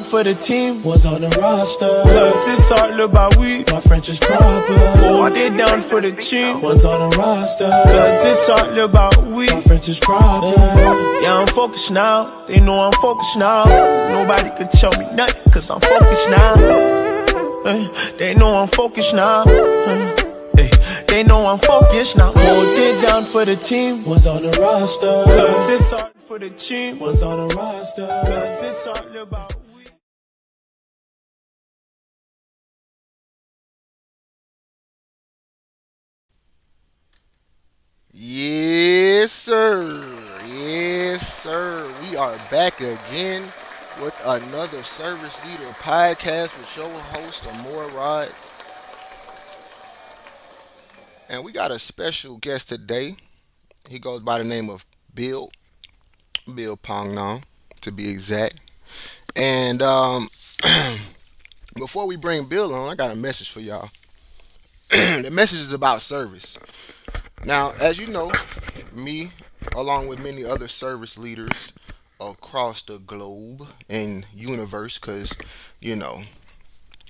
for the team, one's on the roster. Cause it's all about we, my French is proper. Oh, they down for the team, one's on the roster. Cause it's all about we, my French is proper. Yeah, I'm focused now, they know I'm focused now. Nobody can tell me nothing, cause I'm focused now. They know I'm focused now. They know I'm focused now. Hold it down for the team, one's on the roster. Cause it's all for the team, one's on the roster. Cause it's all about we. Yes, sir. Yes, sir. We are back again with another Service Leader podcast with your host, Amor Rod. And we got a special guest today. He goes by the name of Bill Pongnon, to be exact. And before we bring Bill on, I got a message for y'all. The message is about service. Now, as you know, me, along with many other service leaders across the globe and universe, because,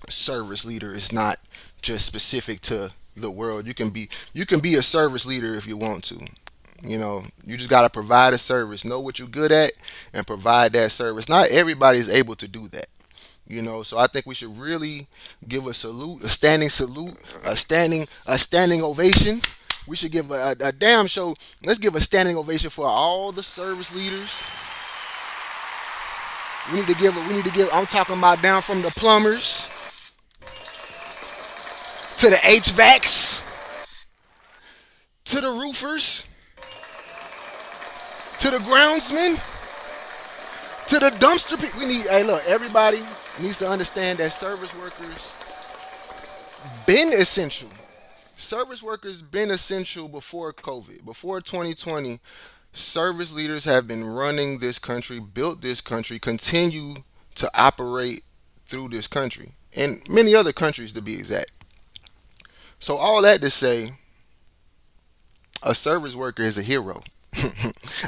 service leader is not just specific to the world. You can be a service leader if you want to. You just got to provide a service, know what you're good at, and provide that service. Not everybody is able to do that. So I think we should really give a salute, a standing salute, a standing ovation. We should give a damn show. Let's give a standing ovation for all the service leaders. We need to give. I'm talking about down from the plumbers to the HVACs to the roofers to the groundsmen to the dumpster people. Everybody needs to understand that service workers been essential. Service workers been essential before COVID, before 2020. Service leaders have been running this country, built this country, continue to operate through this country, and many other countries to be exact. So all that to say, a service worker is a hero.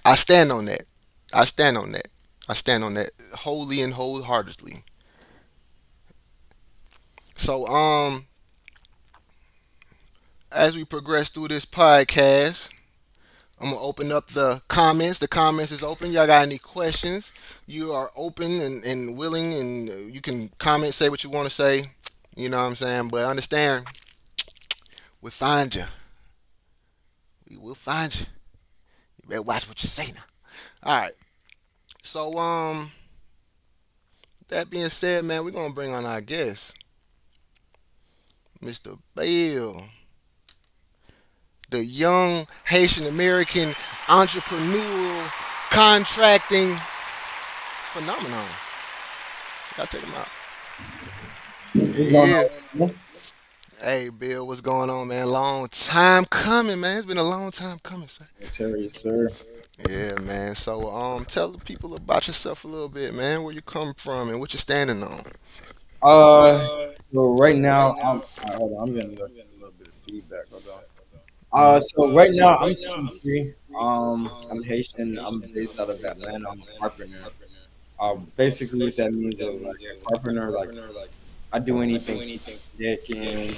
I stand on that. I stand on that wholly and wholeheartedly. So, as we progress through this podcast, I'm gonna open up the comments. The comments is open. Y'all got any questions? You are open and willing, and you can comment, say what you want to say. You know what I'm saying? But understand, we'll find you. We will find you. You better watch what you say now. All right. So, that being said, man, we're gonna bring on our guest, Mr. Bill, the young Haitian American entrepreneurial contracting phenomenon. Gotta check him out. Yeah. Hey, Bill, what's going on, man? Long time coming, man. It's been a long time coming, sir. Yes, sir. Yes, sir. Yeah, man. So, tell the people about yourself a little bit, man. Where you come from and what you're standing on. So right now, hold on, I'm getting a little bit of feedback. Hold on. So right now, I'm 23. I'm Haitian. I'm based out of Atlanta. I'm a carpenter. Basically, what that means is like a carpenter. Like I do anything, decking,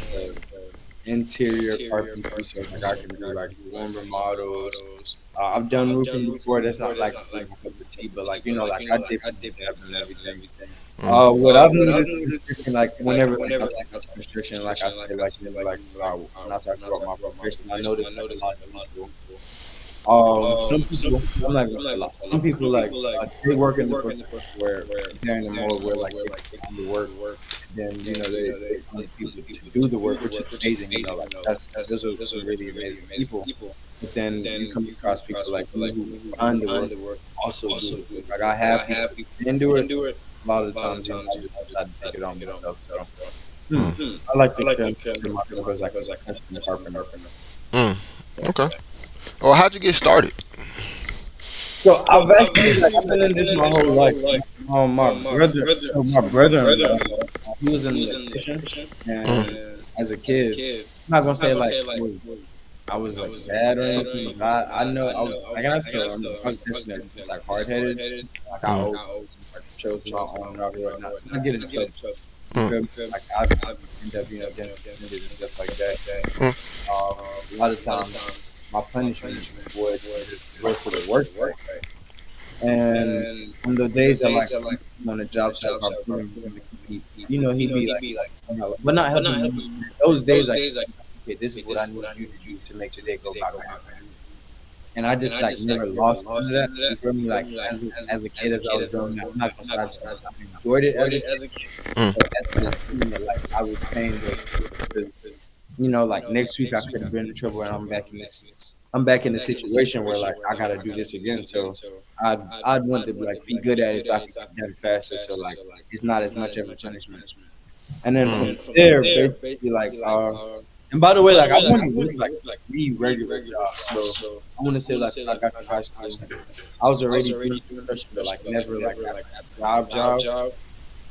interior carpentry. So like I can do like room remodels. I've done roofing before. That's not like a cup of tea, but like like I dip and everything. What I've noticed, like whenever I talk about construction, like I say, I'm not talking about my profession. I noticed like a lot of people. Some people, I'm not gonna say a lot. Some people like they work in the workforce where they're in the mode where like they do the work, then they find people to do the work, which is amazing. Like those are really amazing people. But then you come across people like me who find the work, also do it. Like I have people who can do it. A lot of the times, I just try to take it on myself. So I like to consider myself as like a custom carpenter. Okay. Well, how'd you get started? So I've been in this my whole life. My brother, he was in the electrician, and as a kid, I'm not gonna say like I was like bad or anything. But I know I was definitely just like hard headed. Like I always chose my own route or whatnot. So I get in trouble. You Mm, feel me? Like I end up, getting suspended and stuff like that. mm, A lot of times, my punishment would just go to the work site. And on the days that like I'm on the job site, my brother he'd be like, but not helping me. Those days, like, okay, this is what I need you to do to make the day go by better for you. And I just like never lost none of that. You feel me? Like as a kid, as I was growing up, I'm not gonna say I enjoyed it as a kid, mm. but as a teen, like I was paying those because like next week I could have been in trouble and I'm back in the situation where like I gotta do this again. So I'd want to like be good at it so I can get better faster. So like it's not as much of a punishment. And then from there, basically like and by the way, like I've only worked like 3 regular jobs. So I want to say like when I got to high school, I was already doing construction, but like never like a job.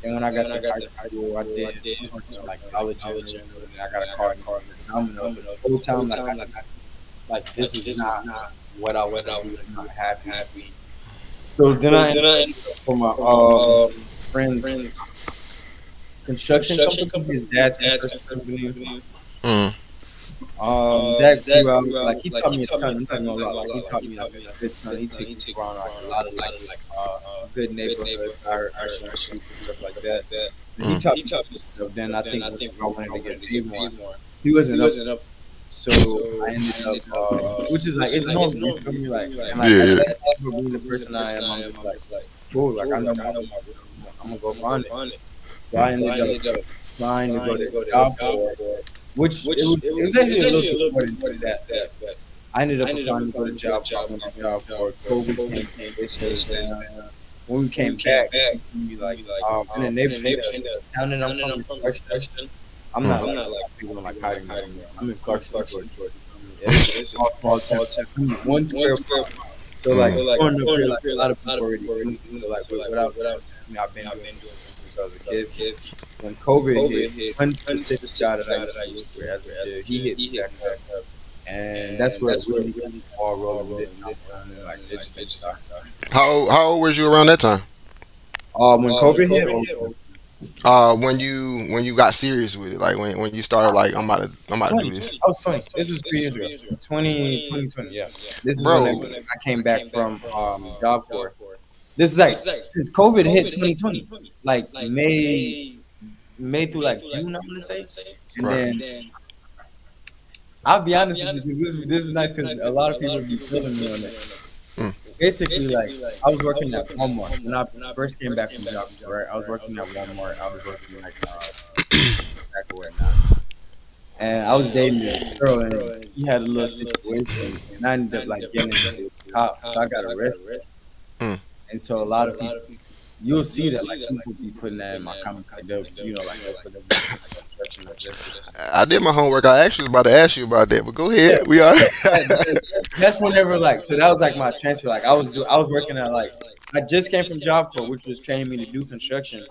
And when I got to high school, I was working on like Dollar General, and I got a car in Domino. But the whole time, like this is not what I want to do. I'm not happy. So then I ended up for my friend's construction company. His dad's construction company. Mm. That grew out like he taught me a ton. I'm not gonna lie, like he taught me like a good ton. He took me around like a lot of good neighborhoods, our streets and stuff like that. And he Mm. taught me stuff. Then I think when I wanted to get paid more, he wasn't up. So I ended up, which is like it's normal. You feel me? Like and like Yeah, at yeah. that time, being the person I am, I'm just like, cool. Like I know my, I'm gonna go find it. So I ended up trying to go to job board, which it was actually a little bit more than that. I ended up applying to go to job board. I went to job board. COVID came, they shut us down. When we came back, we like in the neighborhood, the town that I'm from is Clarkston. I'm not like people don't like hiding anymore. I'm in Clarkston, Georgia. It's a small town. I mean, 1 square mile. So like Mm. growing up here, like a lot of people already knew me. So like what I was saying, I've been doing this since I was a kid. When COVID hit, one specific guy that I used to work with as a kid, he hit me back up, and that's where it really got the ball rolling this time. And like it just ain't stopped. How old was you around that time? When COVID hit, When you got serious with it, like when you started like I'm about to do 20. this, I was 20. This was 3 years ago. 2020. Yeah. This is when bro. I came back from Job Corps. This is like because COVID hit 2020, like May through like June, I'm gonna say, and Right. then I'll be honest with you, 'cause this is nice because a lot of people be feeling me on it. Mm. Basically, like I was working at Walmart when I first came back from Job Corps, right? I was working at Walmart. I was working like back or whatnot. And I was dating this girl, and he had a little situation, and I ended up like getting into this cop, so I got arrested. Mm. And so a lot of people, you'll see that like people be putting that in my comments, like they'll, like they'll put them like obstruction of justice. I did my homework. I actually was about to ask you about that, but go Yeah, ahead. We are. that's whenever like so that was like my transfer. Like I was working at like I just came from Job Corps, which was training me to do construction,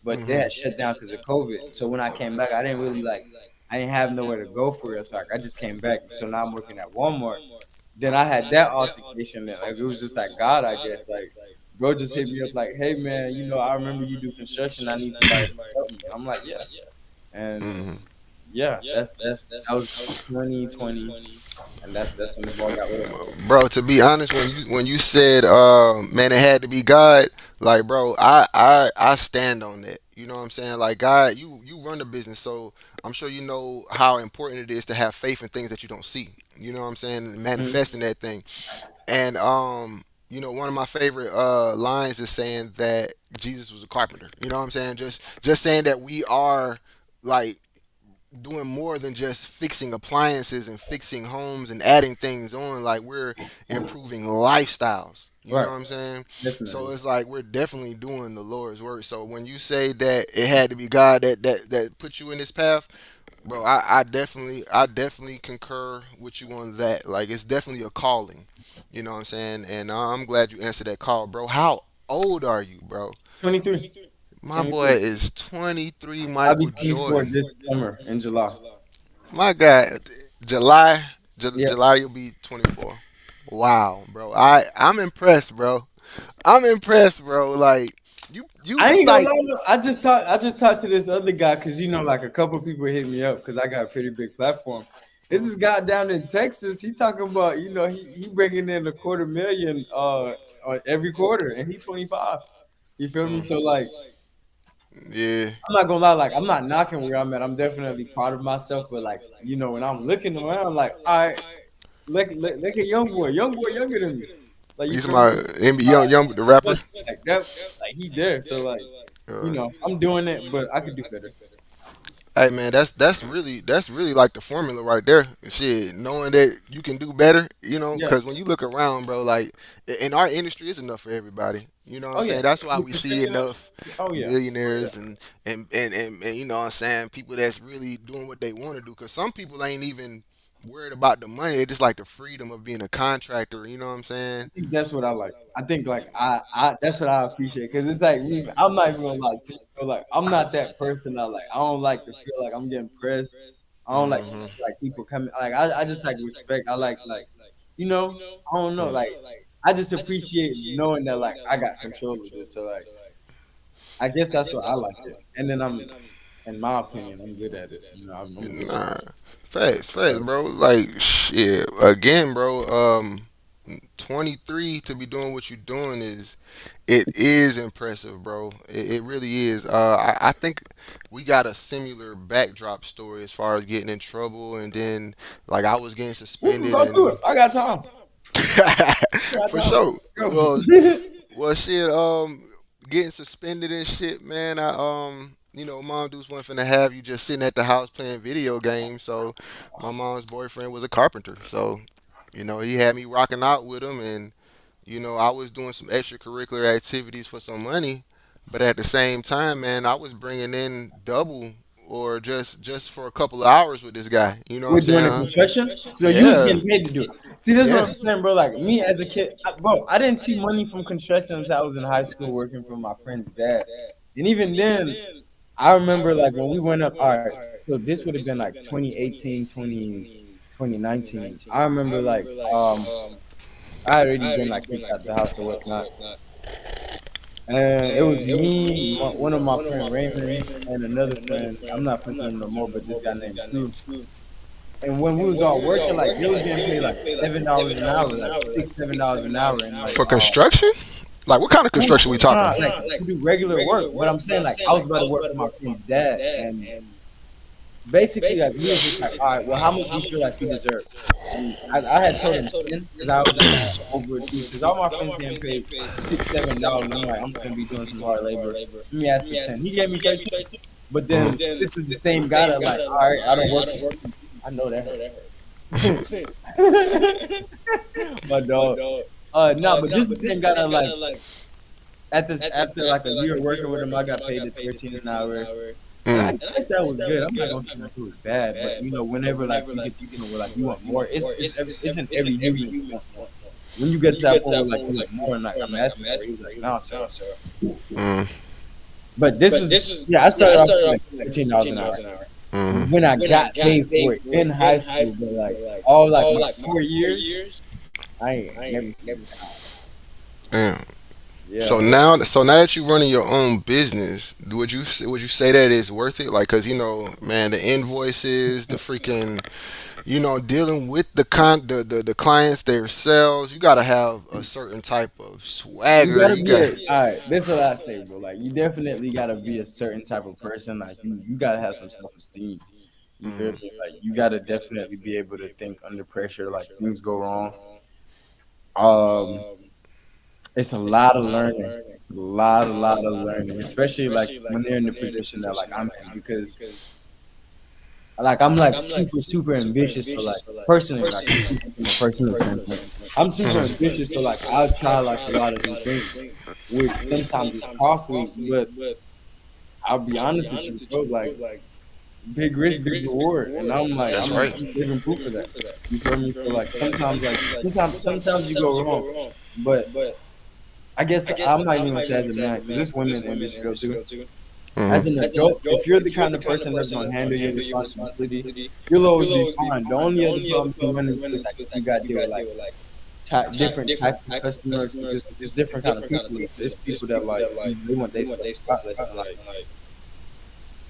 but they Mhm. had shut down because of COVID. So when I came back, I didn't really like I didn't have nowhere to go for it. So like I just came back. So now I'm working at Walmart. Then I had that altercation. That like it was just like God, I guess. Like bro just hit me up like, hey man, I remember you do construction. I need somebody to help me. I'm like, yeah. And Mhm. yeah, that was 2020, and that's when the ball got rolling. Bro, to be honest, when you said, man, it had to be God, like, bro, I stand on that. You know what I'm saying? Like, God, you run the business, so I'm sure you know how important it is to have faith in things that you don't see. You know what I'm saying? Mhm. Manifesting that thing. And one of my favorite lines is saying that Jesus was a carpenter. You know what I'm saying? Just saying that we are like doing more than just fixing appliances and fixing homes and adding things on. Like we're improving lifestyles. You know Right, what I'm saying? So definitely. it's like we're definitely doing the Lord's work. So when you say that it had to be God that put you in this path, bro, I definitely concur with you on that. Like it's definitely a calling. You know what I'm saying? And I'm glad you answered that call, bro. How old are you, bro? 23, My boy 23. is 23, I'll be Michael 24 Jordan. this summer in July. My God, July, Yep. July you'll be 24. Wow, bro. I'm impressed, bro. I'm impressed, bro. Like You I ain't gonna like lie. I just talked to this other guy because like a couple people hit me up because I got a pretty big platform. This is guy down in Texas. He talking about he bringing in a quarter million on every quarter, and he's 25. You feel me? So like, yeah. I'm not gonna lie. Like, I'm not knocking where I'm at. I'm definitely proud of myself. But like, when I'm looking around, like, all right, look at young boy younger than me. Like, you He's feel me? my young the rapper. Like that, like he there. So like, Uh, I'm doing it, but I could do better. Hey man, that's really like the formula right there. Shit, knowing that you can do better, Yeah. because when you look around, bro, like in our industry, it's enough for everybody. You know what I'm Oh yeah. saying? That's why we see 100%. enough Oh yeah. Oh yeah. millionaires and you know what I'm saying, people that's really doing what they want to do. Because some people ain't even worried about the money; they just like the freedom of being a contractor. You know what I'm saying? I think that's what I like. I think like I that's what I appreciate because it's like I'm not even gonna lie to you. So like I'm not that person. I don't like to feel like I'm getting pressed. I don't Hmm. like people coming. Like I just like respect. I like I don't know. Like I just appreciate knowing that like I got control of this. So like I guess that's what I like it. And then in my opinion, I'm good at it. I'm good at Nah, fast, bro. Like shit. Again, bro. 23 to be doing what you're doing is impressive, bro. It really is. I think we got a similar backdrop story as far as getting in trouble, and then like I was getting We can suspended, go through and it. I got time. I got for time. sure. Well, Go. shit. Getting suspended and shit, man. Mom dudes wasn't finna have you just sitting at the house playing video games. So, my mom's boyfriend was a carpenter. So, he had me rocking out with him, and I was doing some extracurricular activities for some money, but at the same time, man, I was bringing in double or just for a couple of hours with this guy. You know what I'm We're doing the saying? construction, so you was Yeah, getting paid to do it. See, this is what yeah. I'm saying, bro. Like me as a kid, bro, I didn't see money from construction until I was in high school working for my friend's dad. And even then, I remember like when we went up. All right, so this would have been like 2018, 2019. I remember like I had already been like kicked out the house or whatnot. And it was me, one of my friend Raymond, and another friend. I'm not friends with him no more, but this guy named Stu. And when we was all working, like they was getting paid like $7 an hour, like $6, $7 an hour, and like For construction, like what kind of construction we talking? like to do regular work. But I'm saying like I was about to work for my friend's dad, and basically like he was just like, all right, well, how much do you feel like you deserve? And I had told him 10 because I was just overachieved because all my friends getting paid $6, $7. I'm like, I'm gonna be doing some hard labor. Let me ask for 10. He gave me 13. But then this is the same guy that like, all right, I don't work. I know that hurt. My dog. No, but this is the same guy that like after like a year working with him, I got paid at 13 an hour. And I Mm. guess that was good. I'm not gonna say that it was bad, but whenever like you get to where like you want more, it's in every union you want more. When you get to that point where like you want more, and like I'm asking for it, he's like, no, sir. Mm. But this is yeah, I started off with like $13 an hour. Mm. When I got paid for it in high school, but like all like my 4 years, I ain't never Damn. yeah. So now that you're running your own business, would you say that it's worth it? Like, cause man, the invoices, the freaking, dealing with the clients themselves, you gotta have a certain type of You swagger. gotta You be got. all right. This is what I say, bro. Like you definitely gotta be a certain type of person. Like you gotta have some self esteem. You feel Mm. me? Like you gotta definitely be able to think under pressure. Like things go wrong. Um, it's a lot of learning. It's a lot of learning, especially like when they're in the position that like I'm in, because like I'm like super ambitious. So like personally, like I'm speaking from a personal standpoint, I'm super ambitious. So like I'll try like a lot of new things, which sometimes is costly. But I'll be honest with you, bro. Like big risk, big reward, and That's I'm right. living proof of that. You feel me? So like sometimes you go wrong, but I guess I'm not even gonna say as a man because there's women in this field too. As Mm. an adult, if you're the kind of person that's gonna handle your responsibility, you'll always be fine. The only other problem you run into is like if you got to deal with like different types of customers. 'Cause it's different kind of people. It's people that like they want their stuff spotless, and like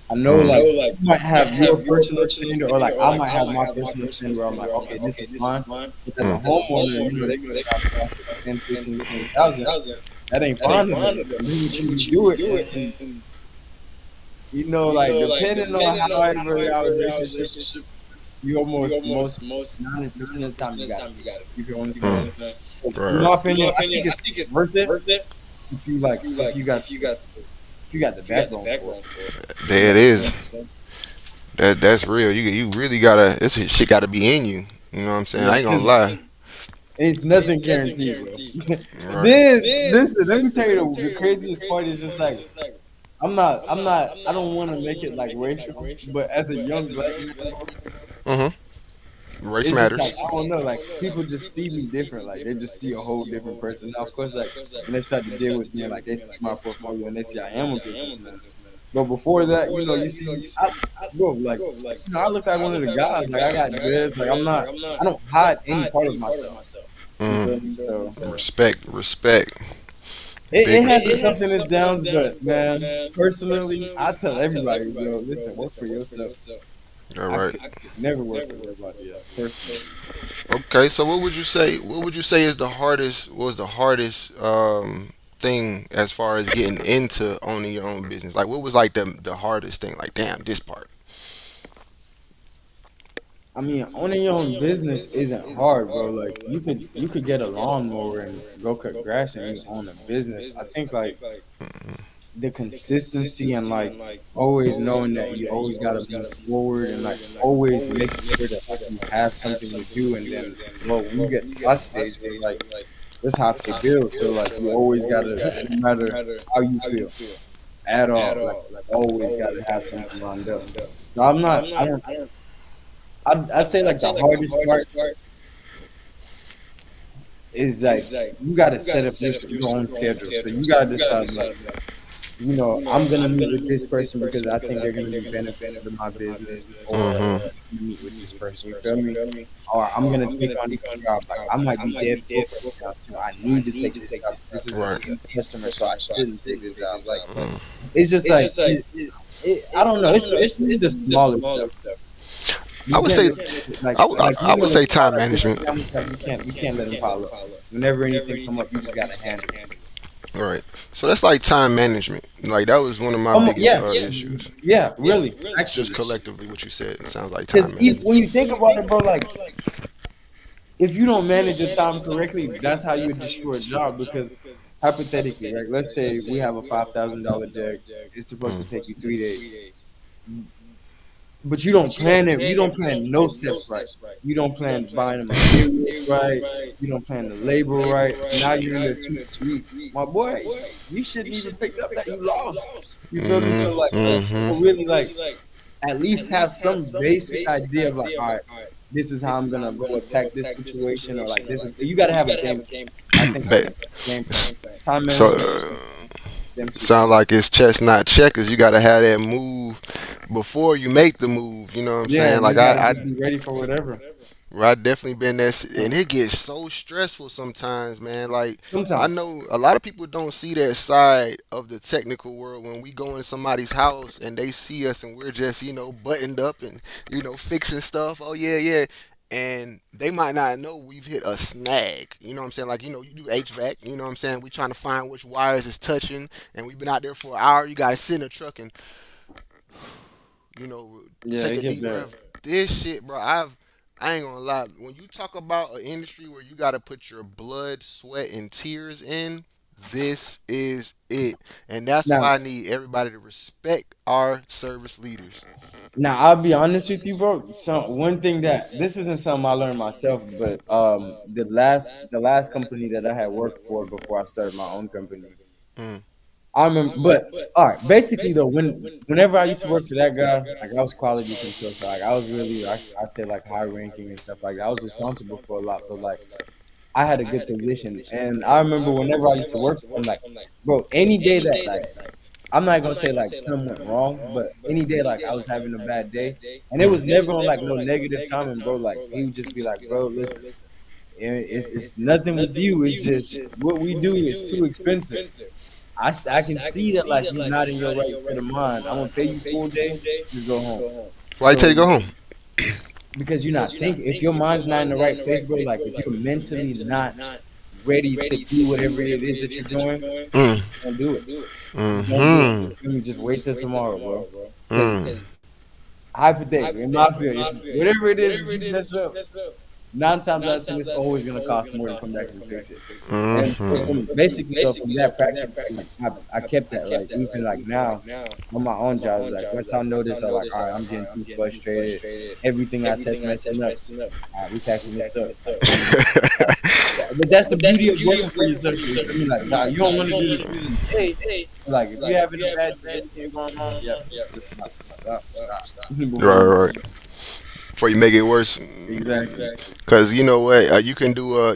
I know like you might have your personal standard, or like I might have my personal standard where I'm like, okay, this is fine. But as a homeowner, they're gonna try to cost 10, 15, 20,000. That ain't fine. But you do it, and like depending on how our relationship, you almost most none of the time you got it. You can only go. So, in my opinion, I think it's worth it if you like if you got the backbone for it. There it is. That's real. You really gotta. This shit gotta be in you. You know what I'm saying? Yeah, I ain't gonna 'cause lie. it's nothing guaranteed, bro. Right. Then listen, let me tell you the craziest part is just like I don't want to make it like racial, but as a young black man, bro, Race it's just like matters. I don't know, like people just see me different, like they just see a whole different person. Now, of course, like when they start to deal with me, like they see my portfolio and they see I am a businessman. But before that, you see, bro, like I look like one of the guys. Like I got dreads. Like I don't hide any part of myself. You feel me? So Respect. Big it has its respect. ups and its downs, but man, personally, I tell everybody, bro, listen, work for yourself. All I right. could never work for everybody else, personally. Okay. So what would you say? What would you say is the hardest? Was the hardest thing as far as getting into owning your own business? Like, what was like the hardest thing? Like, damn, this part. I mean, owning your own business isn't hard, bro. Like you could get a lawnmower and go cut grass and you own a business. I think like the consistency and like always knowing that you always gotta move forward and like always making sure that like you have something to do and then well when you get to that stage where like that's how to build. So like you always gotta no matter how you feel at all, like always gotta have something lined up. So I don't I'd say like the hardest part is like you gotta set up your own schedule. So you gotta decide like I'm gonna meet with this person because I think they're gonna be beneficial to my business, or I'm Mm-hmm. gonna meet with this person. You feel me? Or I'm gonna take on this job. Like I might be dead broke right now, so I need to take this job. This is a Right. huge customer, so I shouldn't take this job. Like Mm. it's just like I don't know. It's the smaller stuff. I You would can't say I would say time management. you can't let them pile up. Whenever anything come up, you just gotta handle it. All right. So that's like time management. Like that was one of my biggest Yeah, issues. yeah, really, Just actually. collectively, what you said, it sounds like time Because management. when you think about it, bro, like if you don't manage your time correctly, that's how you destroy a job. Because hypothetically, right? Let's say we have a $5,000 deck. It's supposed to Mm. take you 3 days, but you don't plan it. You don't plan no steps right. You don't plan buying the materials right. You don't plan the labor right. Now you're in there 2 weeks, my boy. You shouldn't even pick up that you lost. You feel me? So like, Mm-hmm. people really like at least have some basic idea of like, all right, this is how I'm gonna go attack this situation, or like this is you gotta have a game. I think like But game plan, time so management, them two sound things. like it's chess not checkers. You got to have that move before you make the move. You know what I'm Yeah, saying? and Like you gotta just be ready for whatever. I definitely been there, and it gets so stressful sometimes, man. Like I Sometimes. know a lot of people don't see that side of the technical world when we go in somebody's house and they see us and we're just buttoned up and fixing stuff. Oh yeah, yeah. And they might not know we've hit a snag. You know what I'm saying? Like, you do HVAC, you know what I'm saying? We trying to find which wires is touching and we've been out there for an hour. You gotta sit in a truck and Yeah, take it a gets deep bad. breath. This shit, bro, I ain't gonna lie. When you talk about an industry where you gotta put your blood, sweat, and tears in, this is it. And that's Now, why I need everybody to respect our service leaders. now I'll be honest with you, bro. So one thing that this isn't something I learned myself, but the last company that I had worked for before I started my own company, Mm, I remember. But all right, basically though, whenever I used to work for that guy, like I was quality control, so like I was really I'd say like high ranking and stuff like that. I was responsible for a lot, but like I had a good position, and I remember whenever I used to work for him, like bro, any day that like I'm not gonna say like something went wrong, but any day like I was having a bad day, and it was mm, never on like no negative timing, bro. Like he would just be like, bro, listen, It's nothing with you. It's just what we do is too expensive. I can see that like you're not in your right state of mind. I'm gonna pay you full day, just go home. Why you tell you So to go home? because you're not thinking, if your mind's not in the right place, bro, like if you're mentally not ready to do whatever it is that you're doing, Mm. don't do it. Just don't do it. Mm-hmm. Let me just wait till tomorrow, bro. Because Mm. hypothetically, in my field, if whatever it is that you mess up, 9 times out of 10, it's always gonna cost more to come back and fix it. And so Mm-hmm. from basically so from that practice, like I kept that like even like now on my own jobs, like once I notice I'm like, all right, I'm getting too frustrated, everything I touch messing up, all right, we packing this up. But that's the beauty of working for yourself. You feel me? Like, nah, you don't want to do this every day. Like if you're having a bad day, anything going on, yeah, just stop. Right, right. Before you make it worse, Exactly. because you know what, you can do a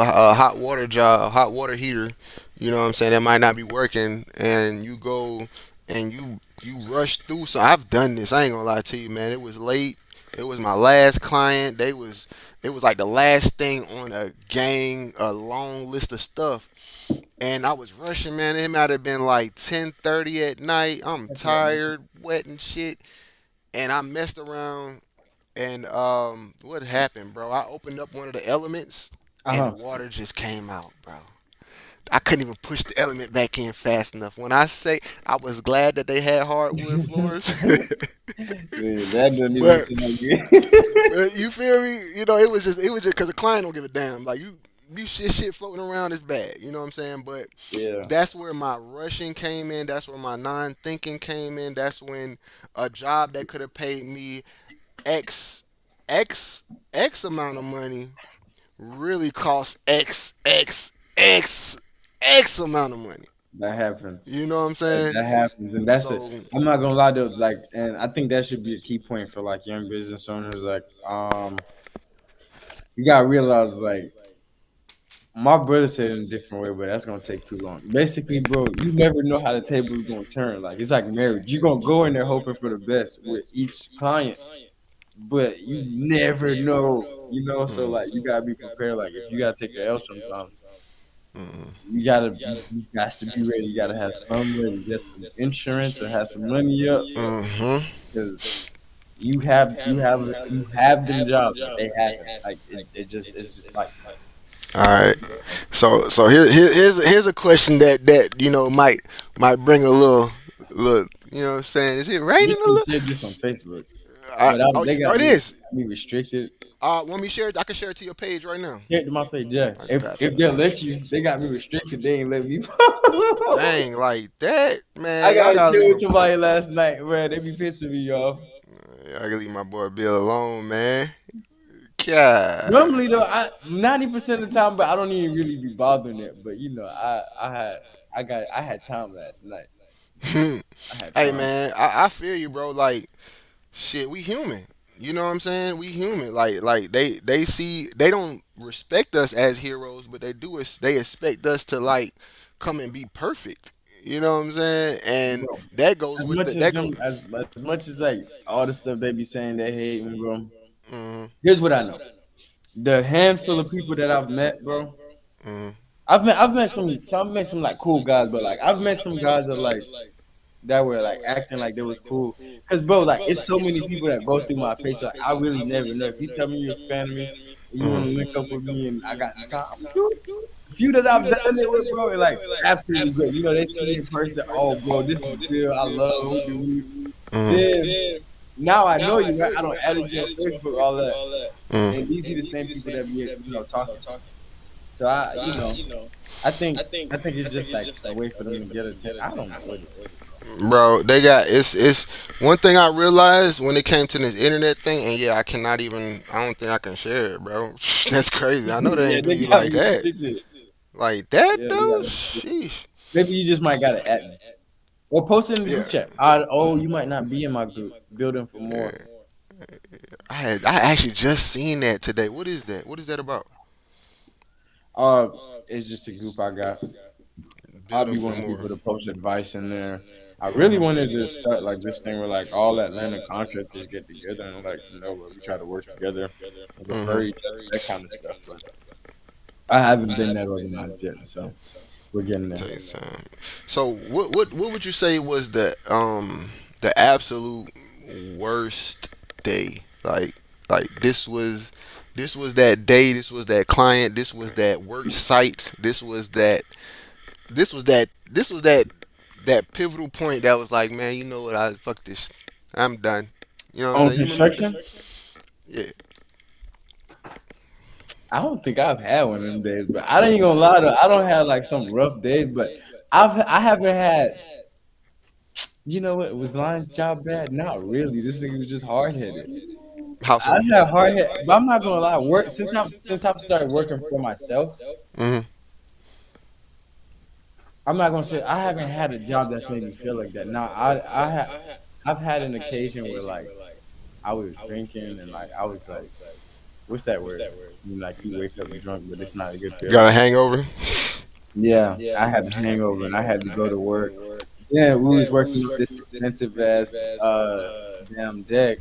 hot water job, a hot water heater. You know what I'm saying? That might not be working, and you go and you rush through. So I've done this. I ain't gonna lie to you, man. It was late. It was my last client. It was like the last thing on a long list of stuff. And I was rushing, man. It might have been like 10:30 at night. I'm That's what I'm tired, wet and shit. And I messed around. And what happened, bro? I opened up one of the elements, and the Uh-huh. water just came out, bro. I couldn't even push the element back in fast enough. When I say I was glad that they had hardwood floors, Man, that doesn't even but seem like it. you feel me? You know, it was just because the client don't give a damn. Like you shit floating around is bad. You know what I'm saying? But Yeah. that's where my rushing came in. That's where my non-thinking came in. That's when a job that could have paid me X X X amount of money really costs X amount of money. That happens. You know what I'm saying? That happens, and that's it. So I'm not gonna lie though, like, and I think that should be a key point for like young business owners. Like, you gotta realize, like, my brother said it in a different way, but that's gonna take too long. Basically, bro, you never know how the table is gonna turn. Like, it's like marriage. You're gonna go in there hoping for the best with each client, but you never know, you know. So like, you gotta be prepared. Like, if you gotta take a L sometimes, you got to be ready. You gotta have some ready, get some insurance or have some money up hmm because you have them jobs, but they haven't. Like it's just like all right. So here's a question that might bring a little. You know what I'm saying? Is it raining a recently little? shared this on Facebook, but they Oh, got it me is. restricted. Want me to share it? I can share it to your page right now. Shared to my page, yeah. I If got you. if I they'll got let you. you, they got me restricted. They ain't let me. Dang, like that, I man. Y'all got gotta into leave it with my boy. somebody last night, man. They be pissing me off. I gotta leave my boy Bill alone, man. God. Normally though, 90% of the time, but I don't even really be bothering it. But you know, I had time last night. Hey I had time. man, I feel you, bro. Like shit, we human. You know what I'm saying? We human. Like they don't respect us as heroes, but they expect us to like come and be perfect. You know what I'm saying? And Bro, that goes as with much the as that goes. them, as much as like all the stuff they be saying they hate me, bro. Mm, Here's what I know: the handful of people that I've met, bro. mm, I've met some like cool guys, but like I've met some guys that were like acting like they was cool. Cause bro, like it's so many people that go through my page. Like I really never know. If you tell me you're a fan of me and you want to mm, link up with me and I got the time, I'm gonna do it. A few that I've done it with, bro, are like absolutely great. You know, they see me in person. Oh, bro, this is Bill. I love you. mm, Then now I know you, right? I don't added you on Facebook, all that, mm. and these be the same people that be talking. So I think it's just like a way for them to get attention. I don't know what it is. Bro, they got it's one thing I realized when it came to this internet thing, and yeah, I don't think I can share it, bro. That's crazy. I know they Yeah, ain't do they you got like me that. restricted. Like that Yeah, they though? got me restricted. Sheesh. Maybe you just might gotta add me or post it in the Yeah. group chat. You might not be in my group. Building for more. I actually just seen that today. What is that? What is that about? Uh, it's just a group I got. I'll Building be for wanting more. people to post advice in there. I really Hmm. wanted to start like this thing where like all Atlanta contractors get together and like where we try to work together, and refer Hmm. each other, that kind of stuff. But I haven't been that organized yet, so we're getting there. Take time. So what would you say was the absolute worst day? Like this was that day, this was that client, this was that work site, this was that pivotal point that was like, man, you know what, I fuck this. I'm done. You know what I'm On saying? You remember? construction, Yeah. I don't think I've had one of them days, but I ain't gonna lie though. I don't have like some rough days, but I haven't had. You know what? Was Lion's job bad? Not really. This nigga was just hard headed. How I so? have hard head, but I'm not gonna lie. Work since I've started working for myself. Hmm. I'm not gonna say I haven't had a job that's made me feel like that. Now I've had an occasion where like I was drinking and like I was like, what's that word? Like you wake up drunk, but it's not a good Got feeling. a hangover? Yeah, I had a hangover and I had to go to work. Yeah, we was working on this expensive ass damn deck.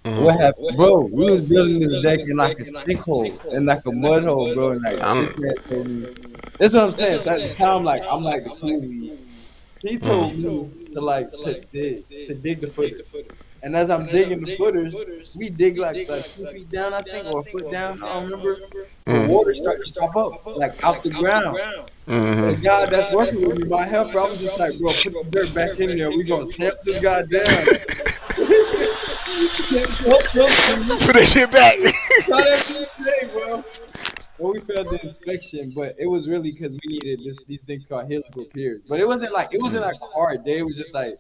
What Hmm. happened, bro? We was building this deck in like a sinkhole, in like a mud hole, bro. And like I'm. this man told me, that's what I'm saying. So at the time, like I'm like the cool lead. He told Mhm. me to dig the footers. And as I'm digging the footers, we dig like 2 feet down, I think, or a foot down. I don't remember. The water Mhm. started to pop up like out the ground. The Mhm. guy that's working with me, my helper, I'm just like, bro, put the dirt back in there. We gonna tamp this guy down. Put that shit back. Try that shit today, bro. Well, we failed the inspection, but it was really because we needed these things called helical piers. But it wasn't like a hard day. It was just like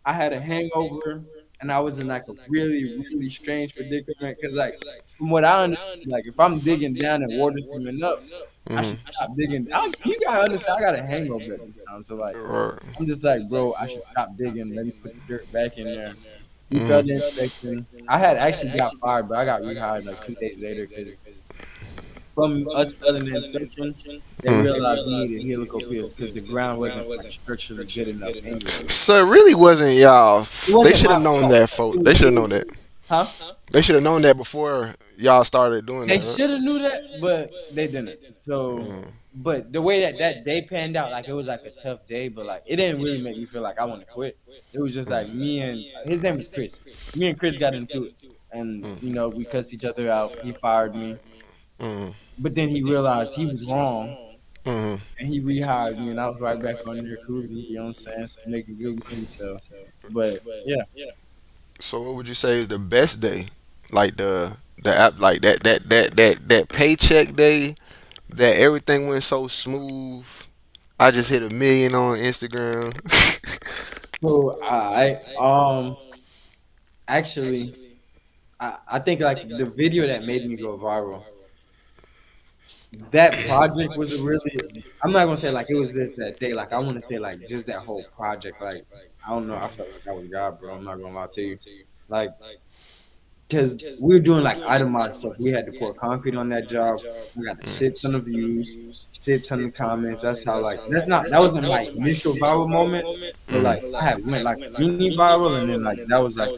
I had a hangover and I was in like a really really strange predicament because like from what I understand, like if I'm digging down and water's coming up, I should Mhm. stop digging. You gotta understand, I got a hangover at this time, so like Right. I'm just like, bro, I should stop digging. Let me put the dirt back in there. He failed the Mhm. inspection. I had actually got fired, but I got rehired like 2 days later because from us failing the inspection, they Mhm. realized we needed helical piers because the ground wasn't like structurally good enough anyway. So it really wasn't y'all. It They wasn't should my have known fault. that, folks. They should have known that. Huh? They should have known that before y'all started doing They that. should have Huh? knew that, but they didn't. So, Mhm. but the way that day panned out, like it was like a tough day, but like it didn't really make me feel like I want to quit. It was just like me and his name was Chris. Me and Chris got into it, and we cussed each other out. He fired me, Mhm. but then he realized he was wrong, Mhm. and he rehired me, and I was right back on there, cool. You know what I'm saying? So making good money. So, but yeah. So what would you say is the best day? Like the app, like that paycheck day, that everything went so smooth. I just hit 1 million on Instagram. So actually I think like the video that made me go viral, that project was a really, I'm not gonna say like it was this that day. Like I want to say like just that whole project. Like I don't know. I felt like I was God, bro. I'm not gonna lie to you. Like because we were doing like itemized stuff. We had to pour concrete on that job. We got a shit ton of views, shit ton of comments. That's how like that wasn't my initial viral moment, but like I had went like mini viral, and then like that was like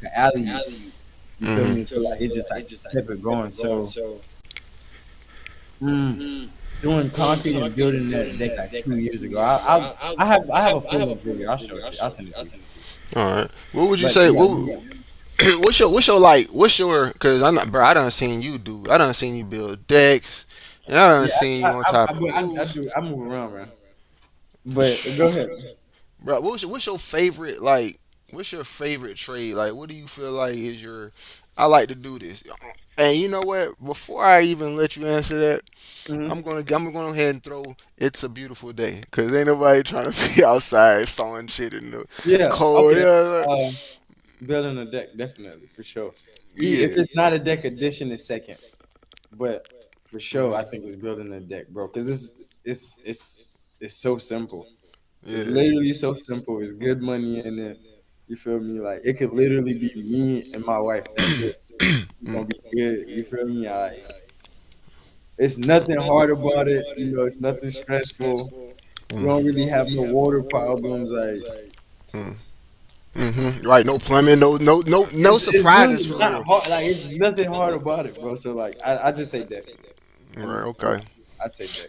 an alley oop. You feel me? So like it's just like kept it going. So mm, doing concrete and building that deck like 2 years ago. I have a full up video. I'll show it to you. I'll send it to you. All right. What would you But say? yeah, What's your like? What's your? Cause I'm not, bro. I done seen you do. I done seen you build decks. And I done yeah, seen you on top of roofs, I move around, man. But go ahead. bro. What's your favorite like? What's your favorite trade? Like, what do you feel like is your? I like to do this. And you know what? Before I even let you answer that, Hmm. I'm gonna go ahead and throw "It's a Beautiful Day" because ain't nobody trying to be outside sawing shit in the Yeah. cold. Okay. Yeah, Uh, building a deck, definitely for sure. If yeah. it's not a deck edition, it's second. But for sure, I think it's building a deck, bro. Because it's so simple. It's Yeah. literally so simple. It's good money in it. You feel me? Like it could literally be me and my wife. That's it. It's gonna be good. You feel me? It's nothing hard about it. It's nothing stressful. We don't really have no water problems. Like Right, no plumbing, no it's surprises really for not real. hard. Like it's nothing hard about it, bro. So like I just say deck. Right. Okay. I'd say Jay.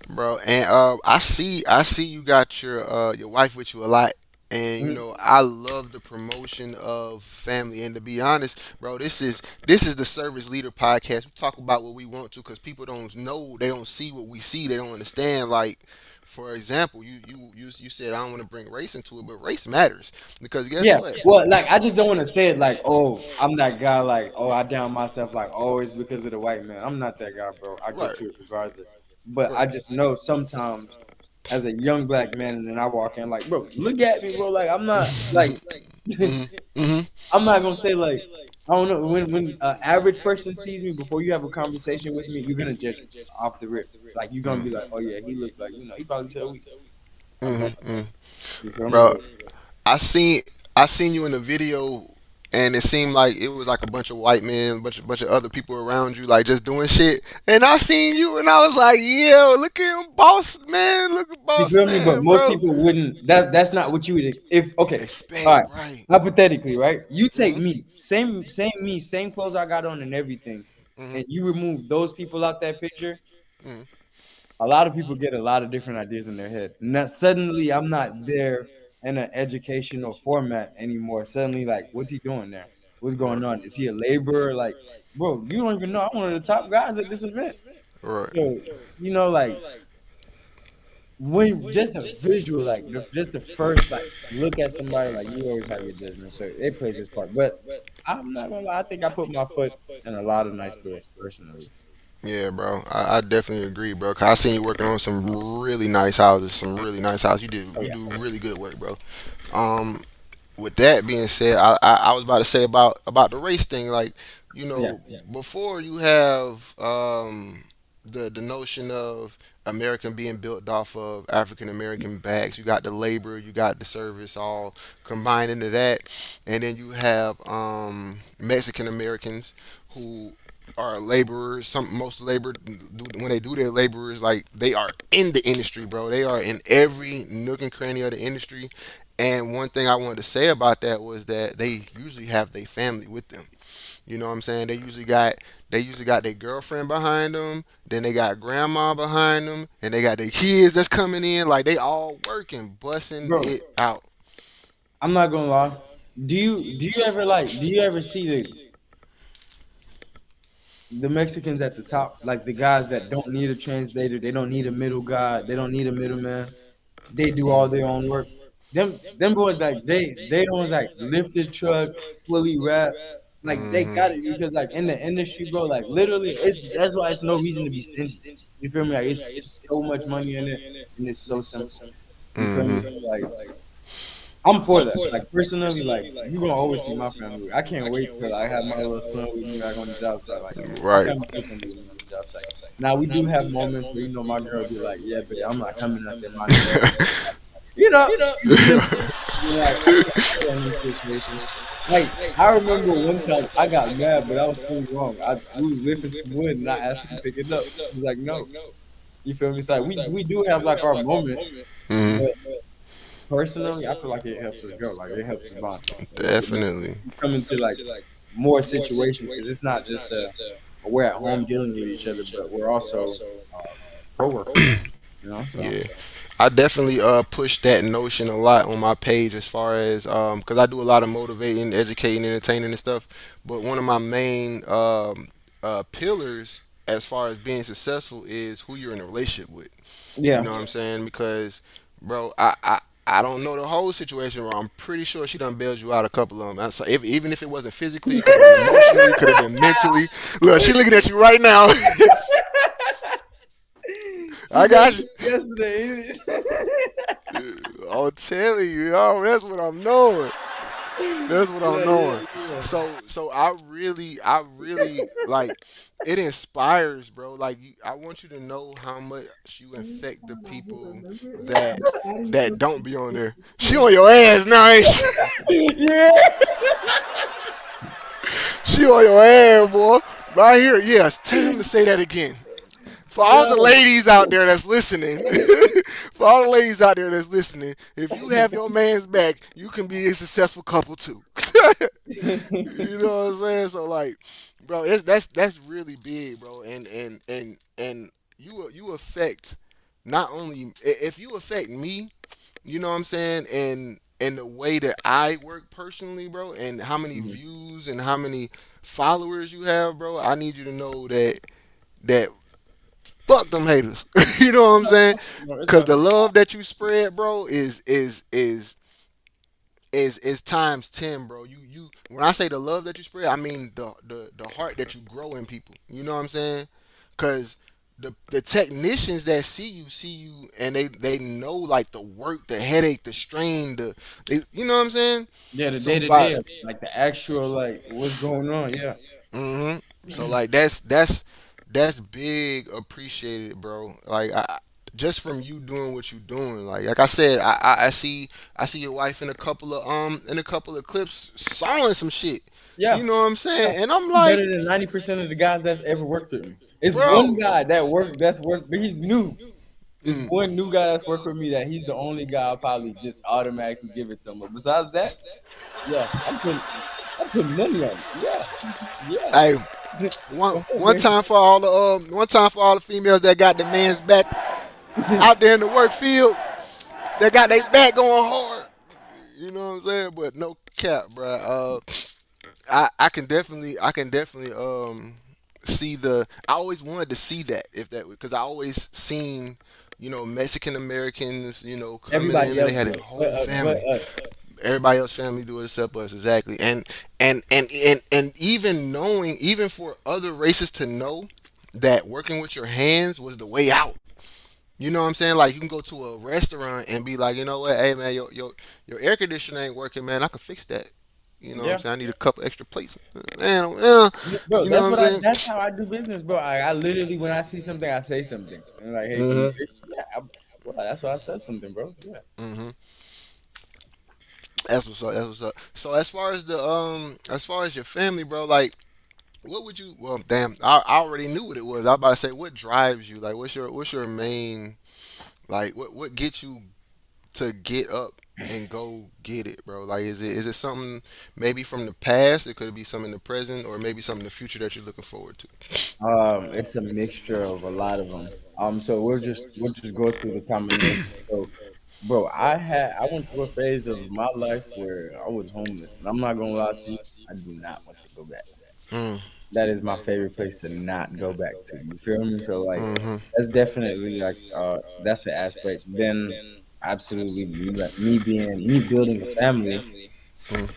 Bro. And I see you got your wife with you a lot. And Mhm. I love the promotion of family. And to be honest, bro, this is the Service Leader podcast. We talk about what we want to, because people don't know, they don't see what we see, they don't understand. Like, for example, you said I don't want to bring race into it, but race matters, because guess Yeah, what? well, like I just don't want to say it like, oh, I'm that guy, like, oh, I down myself, like, always because of the white man. I'm not that guy, bro. I get Right, to it regardless. But I right. just know sometimes as a young black man, and then I walk in like, bro, look at me, bro. Like, I'm not like, Hmm. Hmm. I'm not gonna say like, I don't know. When average person sees me before you have a conversation with me, you're gonna judge me off the rip. Like, you're gonna be like, oh yeah, he looked like, he probably said we. Okay, Hmm. you feel me? Bro, But I seen I seen you in the video, and it seemed like it was like a bunch of white men, bunch of other people around you, like just doing shit. And I seen you, and I was like, "Yo, look at him, boss man! Look at you boss feel me? But man, most bro!" people wouldn't. That's not what you would. If okay, all Expect, right. right? Hypothetically, right? You take Hmm. me, same me, same clothes I got on and everything, Hmm. and you remove those people out that picture. Hmm. A lot of people get a lot of different ideas in their head. Now suddenly, I'm not there in an educational format anymore. Suddenly, like, what's he doing there? What's going Right, on? Is he a laborer? Like, bro, you don't even know. I'm one of the top guys at this event. right. So, like when just a visual, like just the first like look at somebody, like you always have your judgment, so it plays its part. But I'm not gonna lie, I think I put my foot in a lot of nice doors personally. Yeah, bro. I definitely agree, bro. 'Cause I seen you working on some really nice houses, some really nice houses. Oh You yeah, do really good work, bro. Um, with that being said, I was about to say about the race thing. Like, yeah, before you have the notion of American being built off of African American backs. You got the labor, you got the service, all combined into that, and then you have Mexican Americans who are laborers. Most labor when they do their laborers, like they are in the industry, bro. They are in every nook and cranny of the industry. And one thing I wanted to say about that was that they usually have their family with them. You know what I'm saying? They usually got their girlfriend behind them, then they got grandma behind them, and they got their kids that's coming in. Like they all working, busting bro. it out. I'm not gonna lie. Do you ever see the Mexicans at the top, like the guys that don't need a translator, they don't need a middle guy, they don't need a middleman. They do all their own work. Them boys like they the ones like lift the truck, fully wrap. Like they Hmm. got it because like in the industry, bro, like literally it's that's why it's no reason to be stingy. You feel me? Like it's so much money in it and it's so simple. You feel me? Hmm. So, like I'm for that. Like personally, like you gonna always see my family. I can't wait till I have my little son with me back on the job site. Like my Right. family is gonna be with me on the job site. Now we do have moments where my girl be like, "Yeah, babe, I'm not coming out there, my nigga." You feel me? Like I get in these situations. Like I remember one time I got mad, but I was fully wrong. We was lifting some wood and I asked him to pick it up. He was like, "No." You feel me? It's like we do have like our moment, Hmm. but personally, I feel like it helps us grow. Like it helps us bond. Definitely. We come into like more situations because it's not just we're at home dealing with each other, but we're also co-workers. So Yeah. I definitely push that notion a lot on my page as far as because I do a lot of motivating, educating, entertaining and stuff. But one of my main pillars as far as being successful is who you're in a relationship with. You yeah, know what I'm saying? Because, bro, I don't know the whole situation, bro. I'm pretty sure she done bailed you out a couple of them. So even if it wasn't physically, it could have been emotionally, could have been mentally. Look, she looking at you right now. she I did got you. it yesterday. I'm telling you, yo, that's what I'm knowing. That's what I'm Yeah, knowing. yeah, So I really like it inspires, bro. Like I want you to know how much you affect the people that that don't be on there. She on your ass now, ain't she? yeah. She on your ass, boy. Right here, yes. Tell him to say that again. For all the ladies out there that's listening, for all the ladies out there that's listening, if you have your man's back, you can be a successful couple too. You know what I'm saying? So like, bro, that's really big, bro. And you affect not only if you affect me, you know what I'm saying, and the way that I work personally, bro, and how many Mhm. views and how many followers you have, bro. I need you to know that fuck them haters. You know what I'm saying? No, it's Cause all the good. love that you spread, bro, is times 10, bro. You when I say the love that you spread, I mean the heart that you grow in people. You know what I'm saying? Cause the technicians that see you and they know like the work, the headache, the strain, you know what I'm saying? Yeah, the day So to by day, like the actual, like what's going on. Yeah. hmm So like that's big appreciated, bro. Like just from you doing what you doing. Like I said, I see your wife in a couple of clips sawing some shit. Yeah. You know what I'm saying? And I'm like, Better than 90% of the guys that's ever worked with me. It's one bro. guy that's worked, but he's new. It's Mm. one new guy that's worked with me that he's the only guy I'll probably just automatically give it to him. But besides that, yeah, I'm putting money on it. Yeah, yeah. Hey, one Come on, one man. time for all the one time for all the females that got the man's back out there in the work field, that got their back going hard. You know what I'm saying? But no cap, bro. I can definitely see the. I always wanted to see that if that because I always seen Mexican Americans coming in Everybody and they else had do a it, whole but family. us. Everybody else family do it except us, exactly. And even knowing, even for other races to know that working with your hands was the way out. You know what I'm saying? Like you can go to a restaurant and be like, you know what, hey man, your air conditioner ain't working, man. I can fix that. You know what I'm Yeah. saying? I need a couple extra plates. Man, yeah. Yeah, bro, You know what that's I'm what I. saying? That's how I do business, bro. I literally, when I see something, I say something. And like, hey, can you hmm fix? Yeah, well, that's why I said something, bro. Yeah. hmm That's what's up. That's what's up. So as far as your family, bro, like what would you? Well, damn, I already knew what it was. I was about to say, what drives you? Like, what's your main? Like, what gets you to get up and go get it, bro? Like, is it something maybe from the past? It could be something in the present, or maybe something in the future that you're looking forward to. It's a mixture of a lot of them. So we'll just go through the combination. So, bro, I went through a phase of my life where I was homeless, and I'm not gonna lie to you, I do not want to go back. Mm, That is my favorite place to not go back to. You feel me? So like, mm-hmm, that's definitely like that's an aspect. Then absolutely me being me building a family, mm,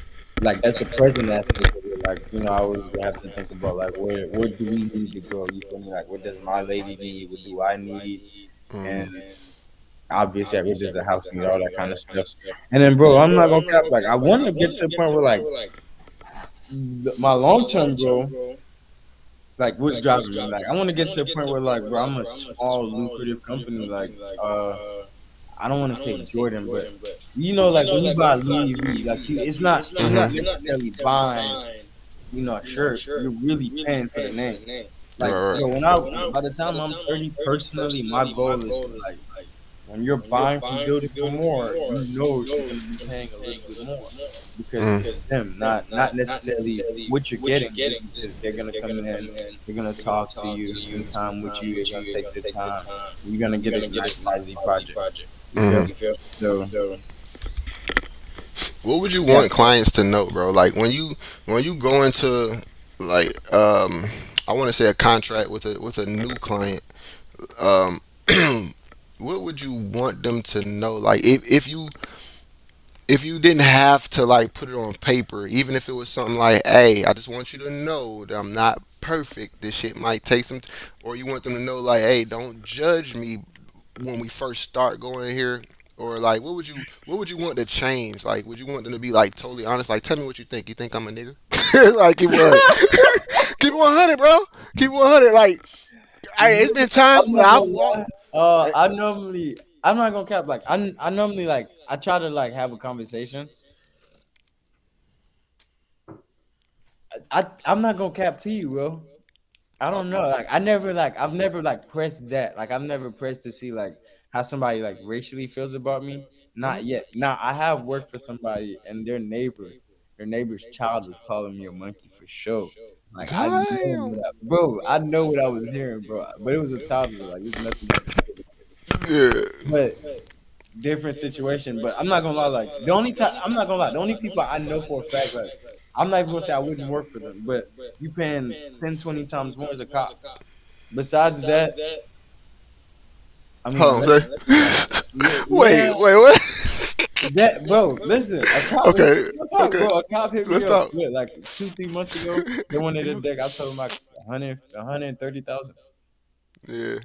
like that's the present aspect of it. Like, I always have to think about like where do we need to go? You feel me? Like what does my lady need? What do I need? And mm-hmm, obviously, like, what does the house need? All that kind of stuff. And then, bro, I'm not gonna cap. Like, I want to get to the point where like my long term goal, like what's driving me. Like, I want to get to the point where like, bro, I'm a small lucrative company. Like, I don't want to say Jordan, but like when you buy Louis V, like you're not necessarily buying a shirt, you're really paying for the name. Like, right, bro, right. by the time I'm 30, personally, my goal is to like when you're buying from Building for More, you're gonna be paying a little bit more because Mm, it's them, not necessarily what you're getting, just because they're gonna come in, they're gonna talk to you, spend time with you, they're gonna take their time, you're gonna get a nice quality project. You feel? mm-hmm. So What would you yeah. want clients to know, bro? Like when you go into like I want to say a contract with a new client. Um, what would you want them to know? Like if you didn't have to like put it on paper, even if it was something like, "Hey, I just want you to know that I'm not perfect. This shit might take some," or you want them to know like, "Hey, don't judge me when we first start going here." Or like, what would you want to change? Like, would you want them to be like totally honest? Like, tell me what you think. You think I'm a nigga? Like, keep it 100. Keep it 100, bro. Keep it 100. Like, it's been times I'm where not I've gonna walked. lie. I'm not gonna cap. Like, I normally like, I try to like have a conversation. I'm not gonna cap to you, bro. I don't know. Like I've never like pressed that. Like I've never pressed to see like how somebody like racially feels about me. Not yet. Now I have worked for somebody and their neighbor's child was calling me a monkey for sure. Like I know Damn. bro, I know what I was hearing, bro. But it was a toddler. Like there's nothing I can do. Yeah. But different situation. But I'm not gonna lie, like the only time I'm not gonna lie, the only people I know for a fact, like I'm not even gonna say I wouldn't work for them, but you paying 10, 20 times more as a cop. Besides that, I mean, Hold on, say. yeah, Wait, what? that bro. Listen, a cop, Okay, real talk, okay. bro. A cop hit me Let's up talk. like 2, 3 months ago. They wanted a deck. I told him like 130,000. Yeah,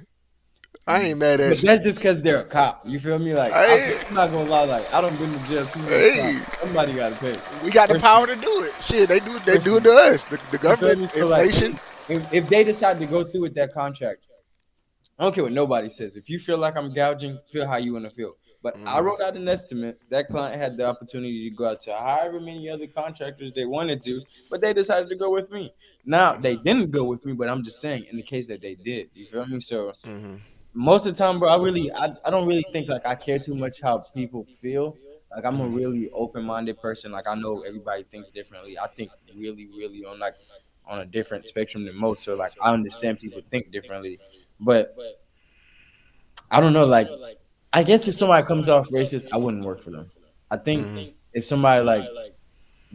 I ain't mad But at you. that's just because they're a cop. You feel me? Like I, I'm not gonna lie. Like I don't been to jail too many times. hey, Somebody gotta pay. we got the Personally, power to do it. Shit, they do. They do it personally. to us. The You feel government, me? So like, inflation. if they decide to go through with that contract, I don't care what nobody says. If you feel like I'm gouging, feel how you want to feel. But I wrote out an estimate. That client had the opportunity to go out to however many other contractors they wanted to, but they decided to go with me. Now they didn't go with me, but I'm just saying, in the case that they did, you feel me? So most of the time, bro, I don't really think like I care too much how people feel. Like I'm a really open-minded person. Like I know everybody thinks differently. I think really on like on a different spectrum than most. So like I understand people think differently. But I don't know, like I guess if somebody comes off racist, I wouldn't work for them. I think if somebody like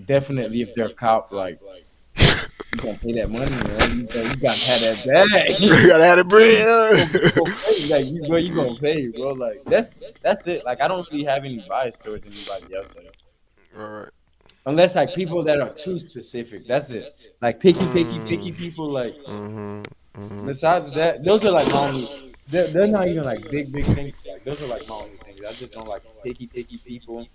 definitely if they're a cop, like you gonna pay that money, man. You gotta have that You bag. gotta have the You bread. gonna pay, like you gonna pay, bro. Like that's it. Like I don't really have any bias towards anybody else, like, All right. unless like people that are too specific. That's it. Like picky people. Like besides that, those are like my only. They're not even like big things. Like those are like my only things. I just don't like picky people.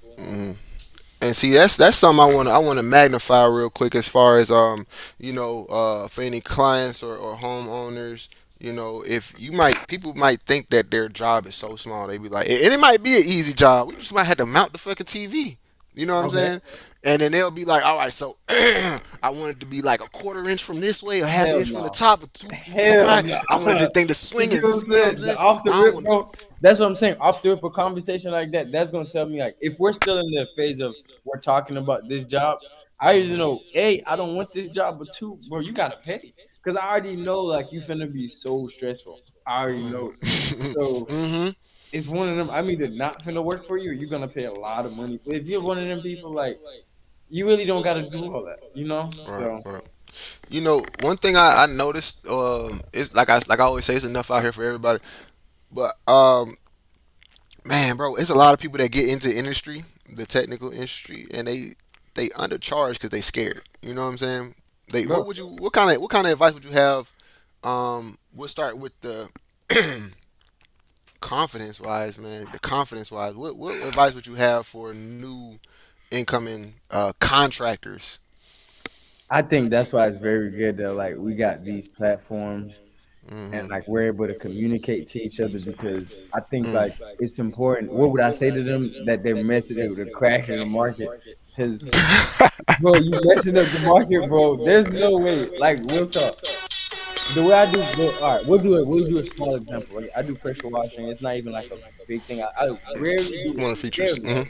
And see, that's something I want to magnify real quick as far as for any clients or homeowners. If you might people might think that their job is so small, they be like, and it might be an easy job. We just might have to mount the fucking TV. You know what I'm Okay. saying? And then they'll be like, all right, so I want it to be like a quarter inch from this way, a half Hell inch from the no. top, or from Hell behind. no. I wanted the thing to swing You and know what I'm you know what I'm saying? saying? Off the I don't rip, want. bro. That's what I'm saying. Off the rip, a conversation like that, that's gonna tell me like if we're still in the phase of we're talking about this job, I usually know, A, I don't want this job, but two, bro, you gotta pay. Cause I already know like you finna be so stressful. I already know. So Mm-hmm. it's one of them. I'm either not finna work for you or you're gonna pay a lot of money. But if you're one of them people like you really don't gotta do all that, you know? Right, So right. One thing I noticed is like I always say, it's enough out here for everybody. But man, bro, it's a lot of people that get into the industry, the technical industry, and they undercharge because they scared. You know what I'm saying? They bro, what kind of advice would you have? We'll start with the confidence wise, man. The confidence wise, what advice would you have for new incoming contractors? I think that's why it's very good that like we got these platforms and Mm-hmm. like we're able to communicate to each other because I think like it's important. What would I say to them that they're messing up, they're crashing the market? Because bro, you messing up the market, bro. There's no way. Like real talk. The way I do, bro, all right, we'll do a small example. Right? I do pressure washing. It's not even like a big thing. I rarely do One it, of the features. rarely.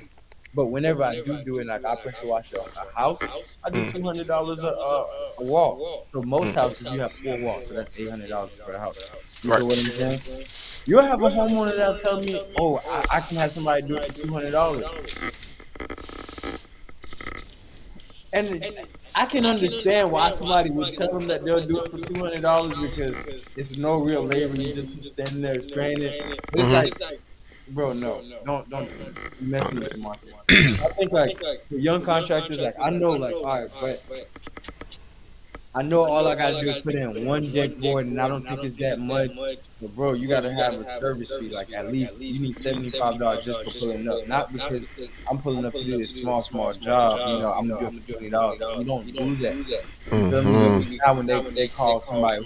But whenever I do it, like I pressure wash a house, I do $200 a wall. So most houses you have 4 walls, so that's $800 per house. You Right. feel what I'm saying? You'll have a homeowner that'll tell me, "Oh, I can have somebody do it for $200," and I can understand why somebody would tell them that they'll do it for $200 because it's no real labor. You just standing there spraying it. But it's like, bro, no, don't do that. You're messing up the market. I think like for young contractors, like I know, like all right, but I know all I gotta do is put in one deck board, and I don't think it's that much. But bro, you gotta have a service fee. Like at least you need $75 just for pulling up, not because I'm pulling up to do this small job. You know, I'm gonna do it for $20. You don't do that. You feel me? But now when they call somebody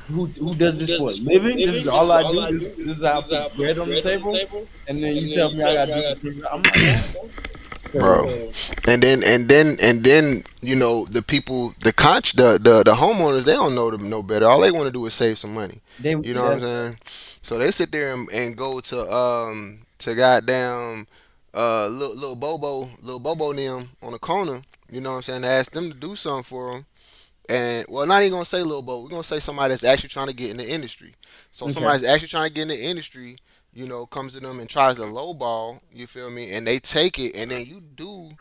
who does this for a living, this is all I do. This is how I put bread on the table, and then you tell me I gotta do it for $20. I'm like, yeah. bro. So And then the people, the homeowners, they don't know them no better. All they want to do is save some money. they You know what I'm that saying? So they sit there and go to goddamn little Bobo and them on the corner. You know what I'm saying? To ask them to do something for them. And well, not even gonna say little Bo. We're gonna say somebody that's actually trying to get in the industry. So okay. somebody's actually trying to get in the industry, comes to them and tries to lowball. You feel me? And they take it, and then you do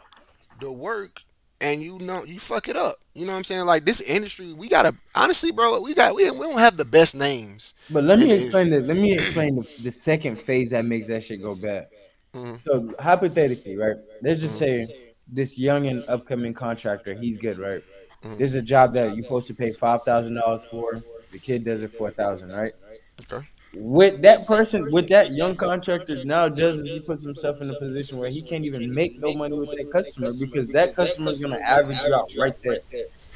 the work, and you fuck it up. You know what I'm saying? Like this industry, we gotta honestly, bro. We don't have the best names But let in me the explain industry. the let me explain the second phase that makes that shit go bad. Hmm. So hypothetically, right? Let's just Hmm. say this young and upcoming contractor, he's good, right? Hmm. There's a job that you're supposed to pay $5,000 for. The kid does it 4,000, right? Okay. With that person, with that young contractor, now does is he puts himself in a position where he can't even make no money with that customer because that customer is gonna average you out right there.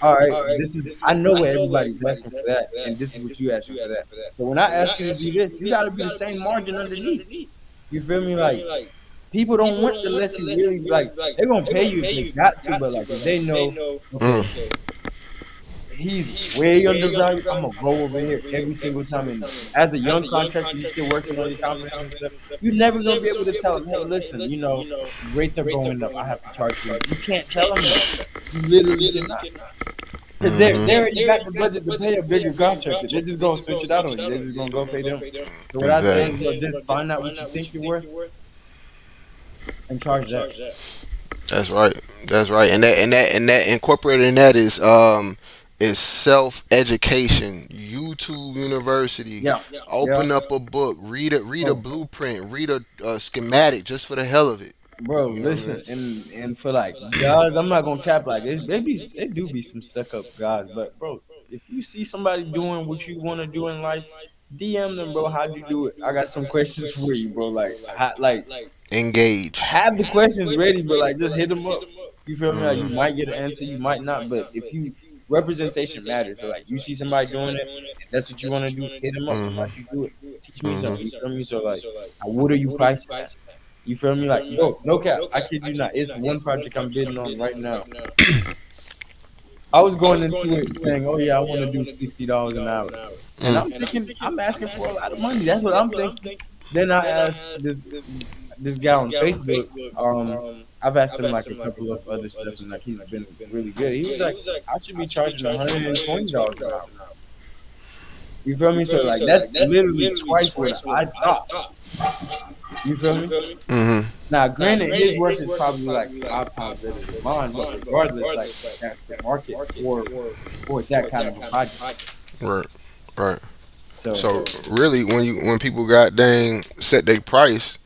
All right, this is I know what everybody's asking for that, and this is what you asking for that. So when I ask you to do this, you got to be the same margin underneath. You feel me? Like people don't want to let you really like they're gonna pay you if they got to, but like if they know, okay, Mm. he's way undervalued, I'm gonna go over here every single time. And as a young contractor, you're still working on your confidence and stuff. You're never gonna be able to tell them, hey, listen, rates are going up. I have to charge you. You can't tell them that. You literally cannot. Because they already got the budget to pay a bigger contractor. They're just gonna switch it out on you. They're just gonna go pay them. So what I say is, yo, just find out what you think you're worth and charge that. That's right. That's right. And that incorporated in that is self education. YouTube University. Yeah, yeah, Open up a book. Read a bro, blueprint. Read a schematic just for the hell of it. bro. You know what I mean? Listen, and for like guys, I'm not gonna cap like they do be some stuck up guys, but bro, if you see somebody doing what you want to do in life, DM them, bro. How'd you do it? I got some questions for you, bro. Like Engage. have the questions ready, but like just hit them up. You feel me? Like you might get an answer, you might not, but if you representation matters. So like you see somebody doing it, and that's what you want to do, hit them up. Hmm. How'd you do it? Teach me Hmm. something. You feel me? So like, what are you pricing at? You feel me? Like, bro, no cap. I kid you not. It's one project I'm bidding on right now. I was going into it saying, "Oh yeah, I want to do $60 an hour," and I'm thinking I'm asking for a lot of money. That's what I'm thinking. Then I asked this guy on Facebook. I've asked him like a couple of other stuff, and like he's been really good. He was like, "I should be charging $120 an hour." You feel me? So like that's literally twice what I thought. You feel me? Hmm. Now, granted, his work is probably like 5 times better than mine, but regardless, like that's the market for that kind of a project. Right. Right. So So really, when people got dang set their price,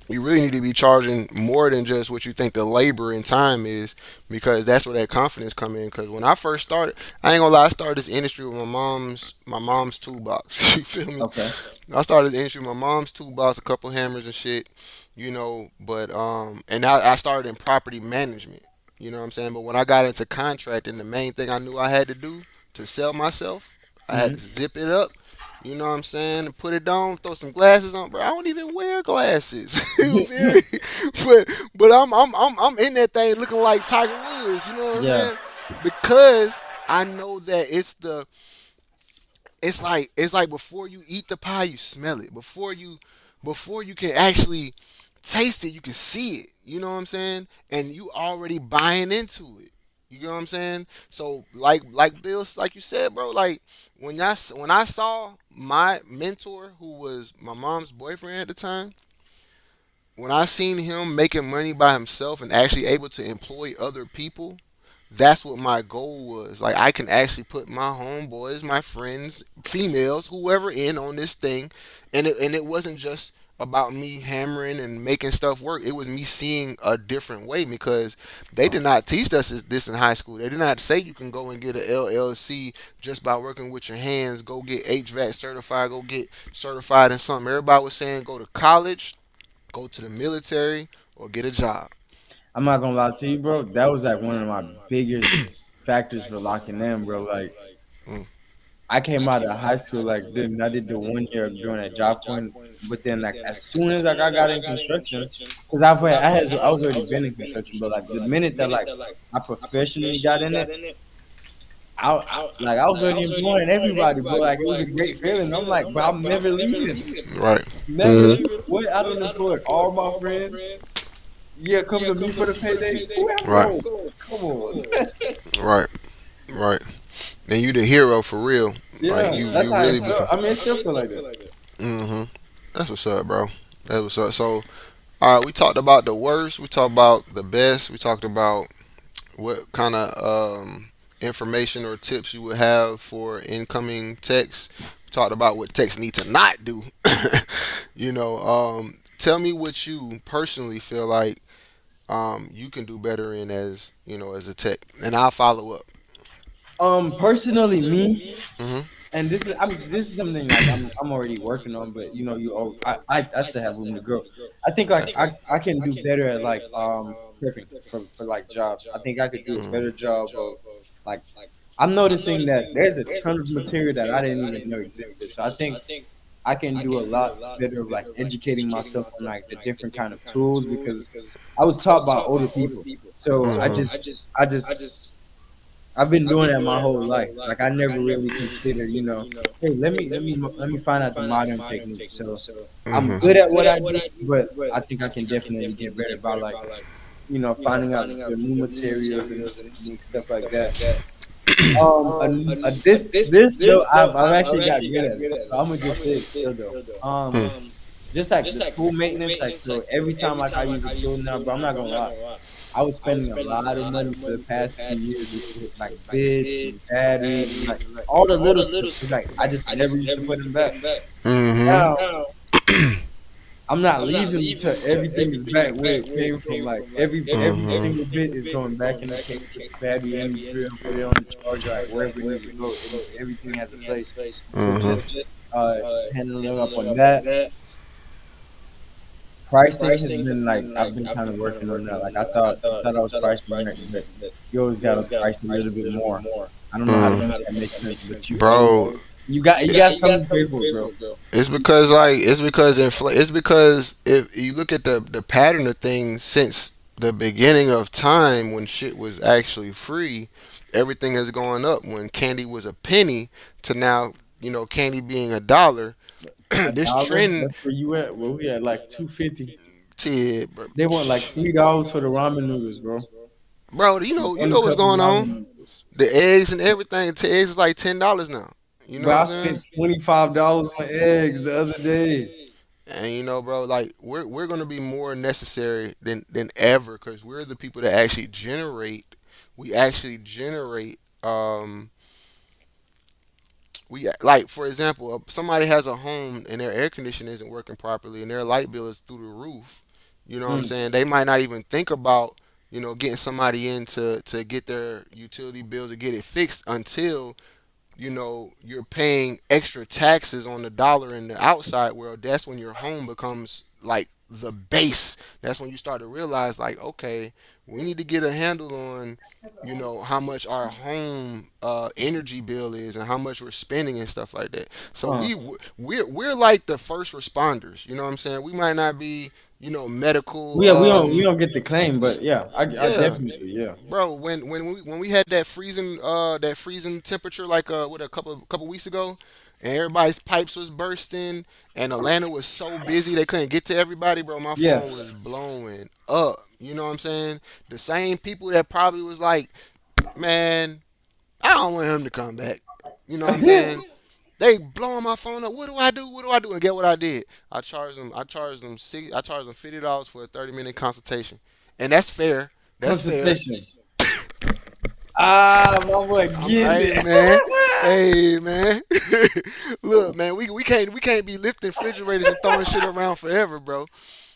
you really need to be charging more than just what you think the labor and time is, because that's where that confidence come in. Because when I first started, I ain't gonna lie, I started this industry with my mom's toolbox. You feel me? okay, I started the industry with my mom's toolbox, a couple hammers and shit, But and I started in property management. You know what I'm saying? But when I got into contracting, the main thing I knew I had to do to sell myself, I had hmm to zip it up. You know what I'm saying? And put it on, throw some glasses on, bro. I don't even wear glasses. You feel me? But I'm in that thing looking like Tiger Woods. You know what I'm yeah, saying? Because I know that it's like before you eat the pie, you smell it. Before you can actually taste it, you can see it. You know what I'm saying? And you already buying into it. You know what I'm saying? So like Bill, like you said, bro. Like when I saw my mentor, who was my mom's boyfriend at the time, when I seen him making money by himself and actually able to employ other people, that's what my goal was. Like I can actually put my homeboys, my friends, females, whoever in on this thing, and it wasn't just about me hammering and making stuff work. It was me seeing a different way, because they did not teach us this in high school. They did not say you can go and get a LLC just by working with your hands. Go get HVAC certified. Go get certified in something. Everybody was saying go to college, go to the military, or get a job. I'm not gonna lie to you, bro. That was like one of my biggest factors for locking in, bro. Like Mm. I came out of high school like then I did the 1 year doing a job point, but then like as soon as like I got in construction, because I was already been in construction, but like the minute that like I professionally got in it, I was already employing everybody, bro. Like it was a great feeling. I'm like, bro, I'm never leaving, Right. never leaving. What I don't employ all my friends. Yeah, come to me for the payday. Where I'm Right. going? Come on. Right. Right. And you the hero for real. Like Yeah, you that's how it really felt. become. I mean, it still feel like that. Hmm. That's what's up, bro. That's what's up. So, all right, we talked about the worst. We talked about the best. We talked about what kind of information or tips you would have for incoming techs. We talked about what techs need to not do. Tell me what you personally feel like you can do better in as as a tech, and I'll follow up. Personally, me, Hmm. and this is something like I'm already working on, but I still have room to grow. I think like I can do better at like prepping for like jobs. I think I could do a better job of like I'm noticing that there's a ton of material that I didn't even know existed. So I think I can do a lot better of like educating myself on like the different kind of tools because I was taught by older people. So I just I've been doing that my whole life. Like I never really considered, hey, let me find out the modern techniques. So I'm Hmm. good at what I do, but I think I can definitely get better by like, finding out the new materials, the new techniques, stuff like that. This though, I've actually got good at it. So I'm gonna just say it still though. Just like the tool maintenance, like so every time like I use a tool now, bro, I'm not gonna lie. I was spending a lot of money for the past 2 years with like bits and batteries and like all the little stuff. It's like I just never used to put them back. Hmm. Now I'm not leaving until everything is back where it came from. Like every Hmm. single bit is going back in the case with the battery and the drill, put it on the charger, like wherever it needs to go. Everything has a place. So Hmm. just uh handling up on that. Pricing has been like I've been kind of working on that. Like I thought I was pricing right, but you always gotta price a little bit more. I don't know how to make that make sense, but Bro, you got something to pay for, bro. it's because if you look at the pattern of things since the beginning of time when shit was actually free, everything has gone up. When candy was a penny to now, candy being $1. A This dollar? trend, That's where you at? Well, we at like 250. shit, bro, They want like $3 for the ramen noodles, bro. bro, Like you know what's uncooked going ramen on. noodles. The eggs and everything. The eggs is like $10 now. You know Bro, what I'm I saying? spent $25 on eggs the other day. And bro, like we're gonna be more necessary than ever because we're the people that actually generate. We actually generate. We like for example, somebody has a home and their air conditioning isn't working properly and their light bill is through the roof. You know what I'm Mm, saying? They might not even think about getting somebody in to get their utility bills or get it fixed until you're paying extra taxes on the dollar in the outside world. That's when your home becomes like the base. That's when you start to realize, like, okay, we need to get a handle on, how much our home energy bill is and how much we're spending and stuff like that. So uh. we're like the first responders. You know what I'm saying? We might not be, medical. We don't get the claim, but yeah, I Yeah, definitely yeah. bro. When we had that freezing temperature like what a couple weeks ago, and everybody's pipes was bursting, and Atlanta was so busy they couldn't get to everybody, bro. My Yeah. phone was blowing up. You know what I'm saying? The same people that probably was like, man, I don't want him to come back. You know what I'm saying? They blowing my phone up. What do I do? What do I do? And get what I did? I charged them $50 for a 30-minute consultation, and that's fair. That's fair. Consultation. Ah, my boy getting Hey it. man, hey man. Look, man, we can't be lifting refrigerators and throwing shit around forever, bro.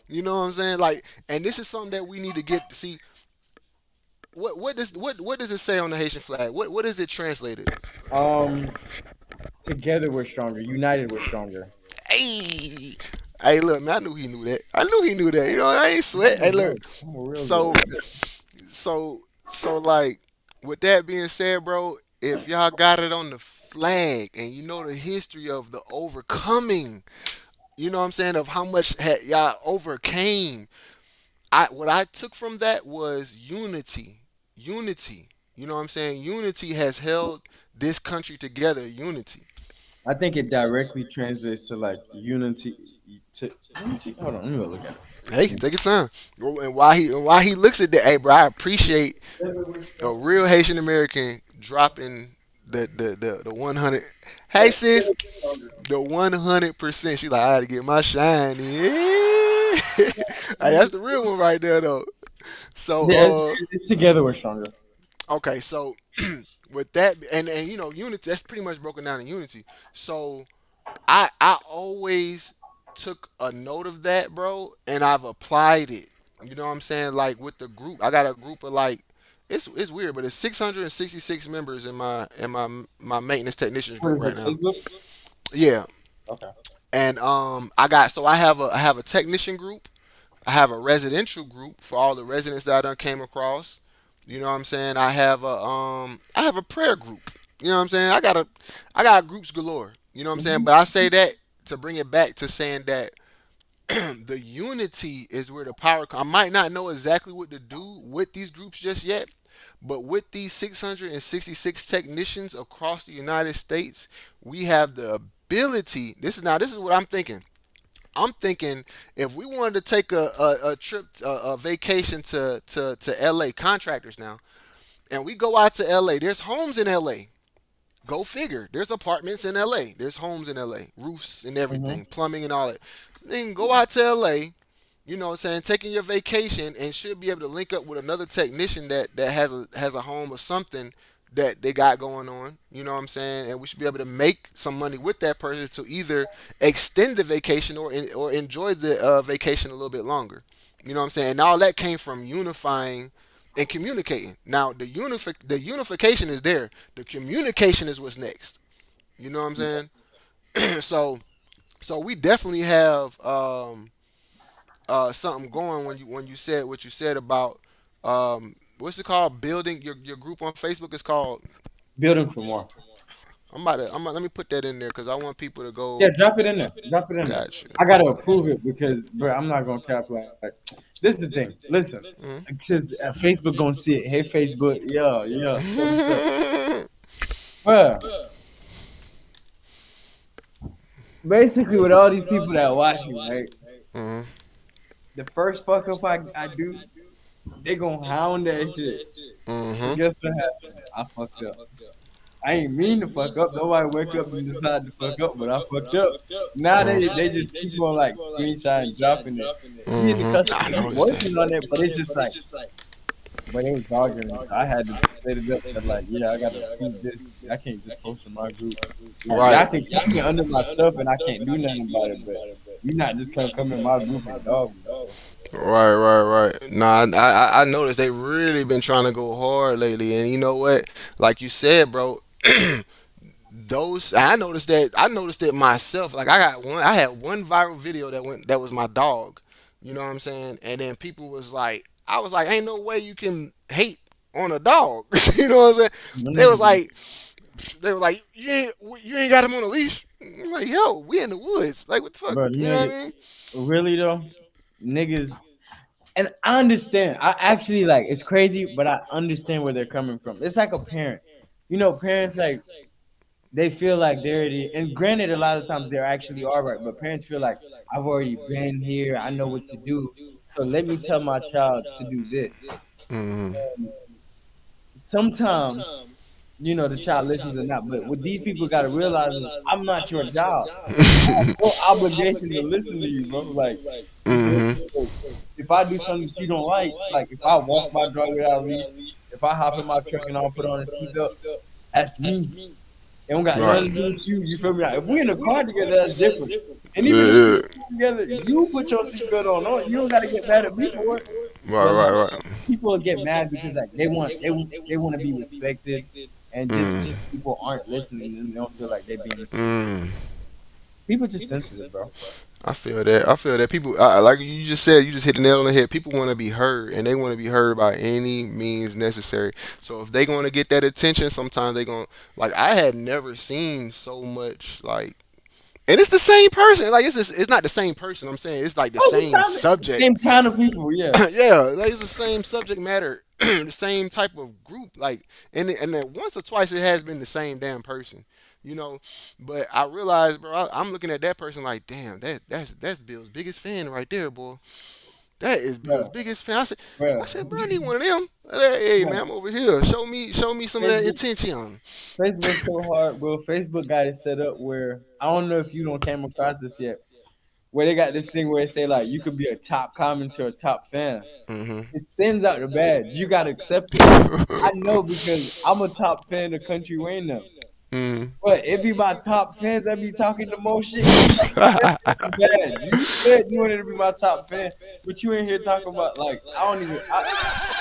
You know what I'm saying? Like, and this is something that we need to get to see. What does it say on the Haitian flag? What is it translated? um, Together we're stronger. United we're stronger. Hey, hey, look, man, I knew he knew that. I knew he knew that. I ain't sweat. I'm a Hey, look. goat. I'm a real So, goat. so, like, with that being said, bro, if y'all got it on the flag and you know the history of the overcoming, you know what I'm saying, of how much y'all overcame. What I took from that was unity. Unity. You know what I'm saying? Unity has held this country together. Unity. I think it directly translates to like unity. To unity. Hold on, let me go look at Hey, take your time. And why he looks at that, hey bro, I appreciate a real Haitian American dropping the 100. Hey sis, the 100%. She like, I had to get my shine in. Hey, that's the real one right there though. Yeah, So it's together we're stronger. okay, so with that and you know unity, that's pretty much broken down in unity. So I always took a note of that, bro, and I've applied it. You know what I'm saying? Like with the group, I got a group of like it's weird, but it's 666 members in my maintenance technicians What group is right this now. Facebook? Yeah, Okay. and I have a technician group. I have a residential group for all the residents that I done came across. You know what I'm saying? I have a prayer group. You know what I'm saying? I got groups galore. You know what I'm saying? Hmm. But I say that to bring it back to saying that the unity is where the power comes. I might not know exactly what to do with these groups just yet, but with these 666 technicians across the United States, we have the ability. This is what I'm thinking. I'm thinking if we wanted to take a trip, a vacation to LA, contractors now, and we go out to LA, there's homes in LA. Go figure. There's apartments in LA. There's homes in LA, roofs and Hmm. everything, plumbing and all that. Then go out to LA, you know what I'm saying, taking your vacation and should be able to link up with another technician that has a home or something that they got going on, you know what I'm saying? And we should be able to make some money with that person to either extend the vacation or enjoy the vacation a little bit longer. You know what I'm saying? And all that came from unifying and communicating. Now the unification is there. The communication is what's next. You know what I'm saying? so so we definitely have something going when you said what you said about what's it called, building your group on Facebook is called. Building for more. Let me put that in there because I want people to Yeah, go. drop it in there. Drop it in there. Got you. I gotta approve it because, bro, I'm not gonna cap like. This is the thing. Listen, because Facebook gonna see it. Hey, Facebook, yo, yo. So what's up, bro? Basically, with all these people that watch me, right? Mhm. The first fuck up I do, they gonna hound that shit. But Mhm. guess what happened? I fucked up. I ain't mean to fuck up. Nobody wake up and decide to fuck up, but I fucked up. Now they just keep on like screenshot and dropping it. Me and the Mhm. I customer was noticed working that. on it, but it's just like, but it was dogging me, so I had to set it up that like, yeah, I gotta prove this. I can't just post in my group. Like Right. y'all can comment under my stuff and I can't do nothing about it, but you not just gonna come in my group and dog me, bro. Right, right, right. Nah, I noticed they really been trying to go hard lately, and you know what? Like you said, bro, those I noticed it myself. Like I had one viral video that was my dog. You know what I'm saying? And then people was like, I was like, ain't no way you can hate on a dog. You know what I'm saying? Them They was niggas be like, they were like, you ain't got him on a leash. I'm like, yo, we in the woods. Like, what the fuck? bro, them You know what niggas I mean? really though, niggas. And I understand. I actually like it's crazy, but I understand where they're coming from. It's like a parent. You know, parents like they feel like they're the and granted a lot of times they actually are right, but parents feel like I've already been here, I know what to do. So let me tell my child to do this. Mm-hmm. Sometimes, you know, the child listens or not, but what these people gotta realize is I'm not your job. I have no obligation to listen to you, bro. Like you feel me? Mm-hmm. So if I do something that you don't like if I walk my dog without a leash, if I hop in my truck and I don't put on a seatbelt, that's me. It don't got nothing to do with you. You feel me? Like, if we in the car together, that's different. And even if we Yeah, together, you put your seatbelt on. No, you don't got to get mad at me for it. yeah. Right, But like, right, right. people get mad because like they want to be respected, and just Mm, because people aren't listening, and they don't feel like they're being. mm. People just sensitive, bro. I feel that. I feel that people, like you just said, you just hit the nail on the head. People want to be heard, and they want to be heard by any means necessary. So if they going to get that attention, sometimes they going to like. I had never seen so much like, and it's the same person. Like it's not the same person. I'm saying it's like the Oh, same subject. same kind of people, yeah. Yeah, like it's the same subject matter, the same type of group. Like, and then once or twice it has been the same damn person, you know. But I realized, bro, I'm looking at that person like, damn, that's Bill's biggest fan right there, boy. That is Bill's Bro, biggest fan. I bro, said, bro, I need one of them. Hey, bro. man, I'm over here. Show me some of that Facebook, attention. Facebook's so hard, bro. Facebook got it set up where I don't know if you don't came across this yet, where they got this thing where they say like you could be a top commenter or top fan. Hmm. It sends out the badge. You gotta accept it. I know because I'm a top fan of Country Wayne now. Hmm. But it be my top fans that be talking the most shit. Accept the badge. You said you wanted to be my top fan, but you ain't here talking about like I don't even.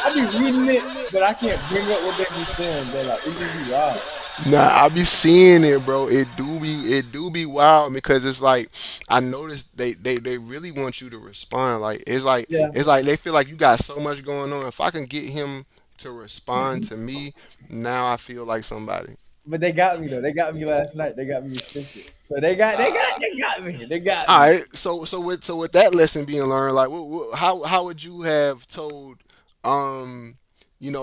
I be reading it, but I can't bring up what they be saying. But like it just be wild. Nah, I be seeing it, bro. It do be wild because it's like I noticed they really want you to respond. Like Yeah, it's like they feel like you got so much going on. If I can get him to respond to me, now I feel like somebody. but they got me though. They got me last night. They got me restricted. So they got me. They got All me. right, so with that lesson being learned, like how would you have told um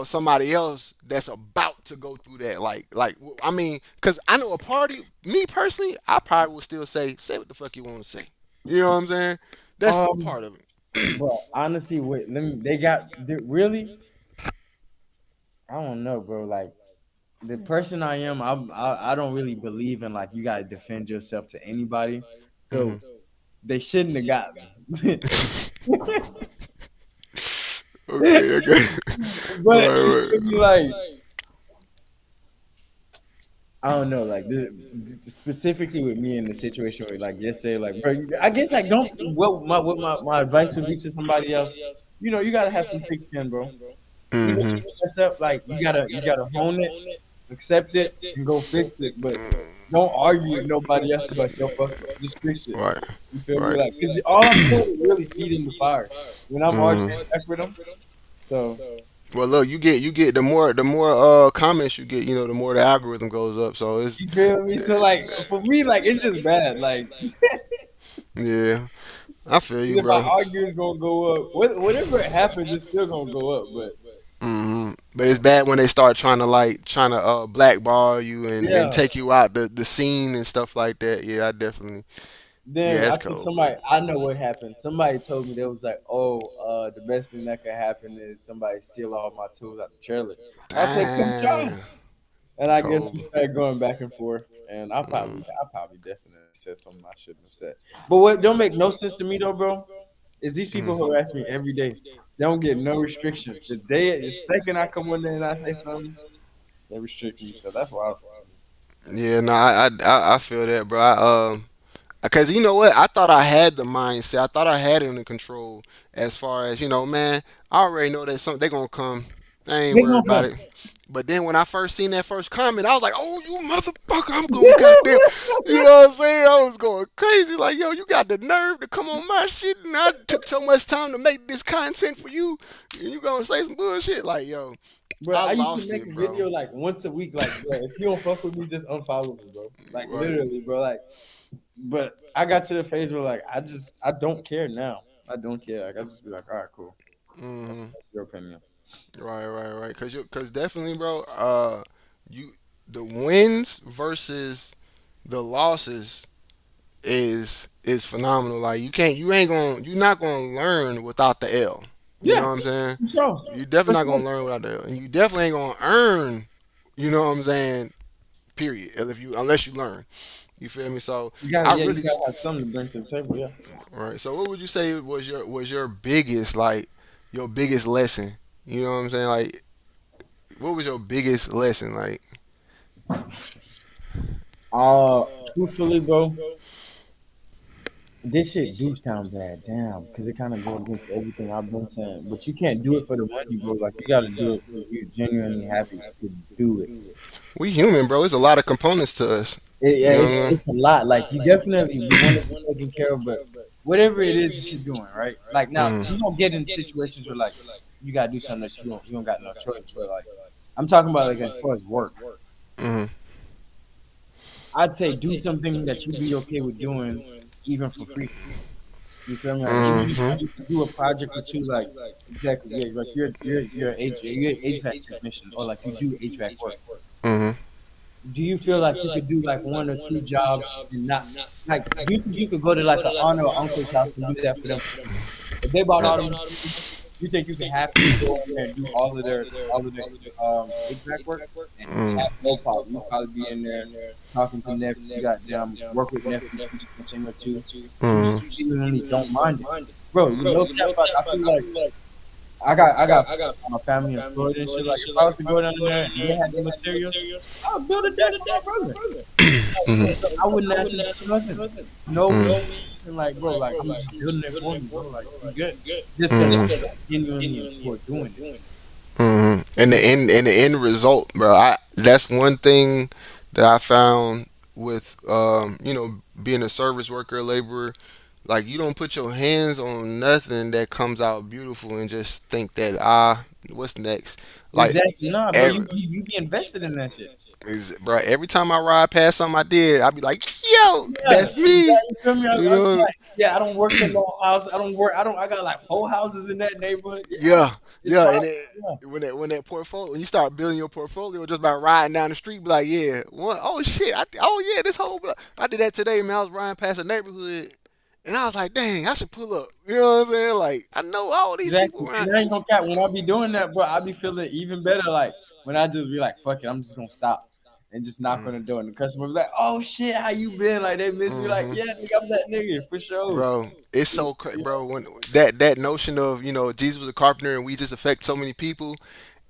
somebody else that's about to go through that I mean, because I know a party, me personally, I probably would still say what the fuck you want to say. You know what I'm saying? That's Um, part of it. but honestly, wait, let me. Really. I don't know, bro. Like the person I am, I don't really believe in like you gotta defend yourself to anybody. Hmm. So they shouldn't have got me. Okay, okay. But Right, it right. could be like I don't know, like specifically with me in the situation where like just say like, bro, I guess like don't what my advice would be to somebody else. You know, you gotta have some thick skin, bro. Even if Hmm. you mess up, like you gotta hone it, accept it, and go fix it. But don't argue with nobody else about your fuck up. Just fix it. Right, You feel me? right. Like, cause all I'm doing is really feeding the fire when I'm arguing Hmm. back with them. So Well, look, you get the more comments you get, the more the algorithm goes up. So it's you feel me? So like for me, like it's just bad. Like yeah, I feel you, if I bro. argue, it's gonna go up. Whatever it happens, it's still gonna go up. But But it's bad when they start trying to blackball you and yeah. take you out the scene and stuff like that. Yeah, I definitely. Yeah, Then it's I think cold, bro. somebody I know what happened. Somebody told me they was like, "Oh, the best thing that could happen is somebody steal all my tools out the trailer." I said, "Come try." Damn, And I guess we cold. started going back and forth. And Mm. I probably definitely said something I shouldn't have said. But what don't make no sense to me though, bro, is these people Mm. harass me every day. They don't get no restriction. The second I come on there and I say something, they restrict me. So that's why I was. Yeah, no, I feel that, bro. Because you know what? I thought I had the mindset. I thought I had it under control as far as, man, I already know that something they're gonna come. I ain't They worried gonna about come. it. But then when I first seen that first comment, I was like, oh, you motherfucker, I'm going goddamn. You know what I'm saying? I was going crazy. Like, yo, you got the nerve to come on my shit, and I took so much time to make this content for you, and you gonna say some bullshit. Like, yo, Bro, I I used to lost make it, a bro. video like once a week. Like, bro, if you don't fuck with me, just unfollow me, bro. Like, Right. literally, bro. Like, but I got to the phase where like I don't care now. I don't care. Like, I just be like, all right, cool. Hmm. That's your opinion. Right, right, right. Cause definitely, bro. You the wins versus the losses is phenomenal. Like you're not gonna learn without the L. You know Yeah, what I'm saying? for sure. You For definitely not sure. gonna learn without the L, and you definitely ain't gonna earn. You know what I'm saying? Period. If you unless you learn, you feel me? So I You really gotta have something to bring to the table. Yeah. right. So what would you say was your biggest your biggest lesson? You know what I'm saying? Like what was your biggest lesson? Like Truthfully, bro, this shit do sound bad, damn, because it kind of go against everything I've been saying. But you can't do it for the money, bro. Like you gotta do it because you're genuinely happy to do it. we human, bro. There's a lot of components to us. Yeah, You know what I'm saying? it's a lot. Like you definitely want to be taken care of, but whatever it is that you're doing, right? Like now you don't get in situations where like you gotta do something that you don't got no choice. But like I'm talking about like as far as work, Mm-hmm. I'd say do something that you'd be okay with doing even for free. You feel me? Like Mm-hmm. you could do a project with you, like exactly, yeah, like you're HVAC technician or like you do HVAC work. Mm-hmm. Do you feel like you could do like one or two jobs and not like do you think you could go to like an aunt or uncle's house and do that for them for free? If they bought all them, you think you could happily go in there and do all of their HVAC work and have no problem? You'll probably be in there talking to nephew, goddamn, work with nephew, teach them a thing or two. You genuinely don't mind it, bro. You know, cap, like, I feel like I got family in Florida and shit. Like if I was to go down there and they had the materials, I'll build a deck for my brother. I wouldn't ask him for nothing. No Mm-hmm. fees and like, bro, like I'm just building it for me, bro. Like you good. Just because Mm-hmm. I genuinely enjoy doing it. Mm-hmm. And the end result, bro. That's one thing that I found with being a service worker, laborer. Like you don't put your hands on nothing that comes out beautiful and just think that what's next? Like Exactly. Nah, bro, every, you be invested in that shit. bro, every time I ride past something I did, I'd be like, yo, Yeah, that's me. you feel me? You I'm know? like, yeah, I don't work in no house. I don't work. I don't. I got like 4 houses in that neighborhood. Yeah, Yeah, it's yeah, and possible. Yeah. when that portfolio, when you start building your portfolio just by riding down the street, be like, yeah, oh shit, oh yeah, this whole I did that today, man. I was riding past a neighborhood, and I was like, dang, I should pull up. You know what I'm saying? Like, I know all these people Exactly. around. And I ain't gonna cap when I be doing that, bro. I be feeling even better. Like when I just be like, fuck it, I'm just gonna stop and just knock on the door, and the customer be like, oh shit, how you been? Like they miss me. Like Mm-hmm. yeah, nigga, I'm that nigga for sure. Bro, it's so bro. When that notion of Jesus was a carpenter and we just affect so many people,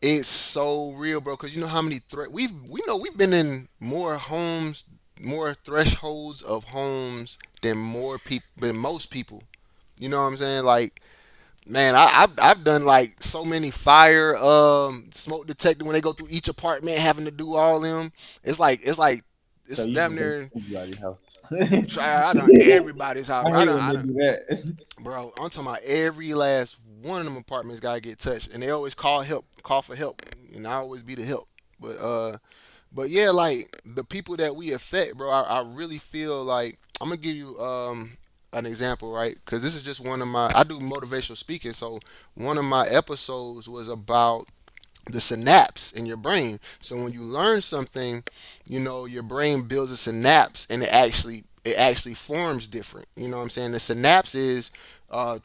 it's so real, bro. Because you know how many we've been in more homes, more thresholds of homes than more people than most people. You know what I'm saying? Like, man, I've done like so many fire smoke detector when they go through each apartment having to do all them. It's like So it's you damn just go to near everybody's house. try. I done everybody's house, I bro. hate when they do that. Bro, I'm talking about every last one of them apartments gotta get touched, and they always call for help, and I always be the help. But yeah, like the people that we affect, bro, I really feel like I'm gonna give you an example, right? Because this is just one of my I do motivational speaking, so one of my episodes was about the synapse in your brain. So when you learn something, your brain builds a synapse and it actually forms different. You know what I'm saying? The synapse is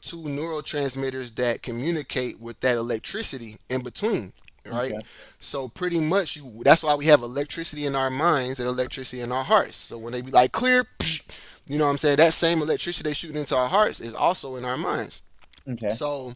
two neurotransmitters that communicate with that electricity in between. Right, Okay. so pretty much that's why we have electricity in our minds and electricity in our hearts. So when they be like clear, psh, you know what I'm saying, that same electricity they shooting into our hearts is also in our minds. Okay. So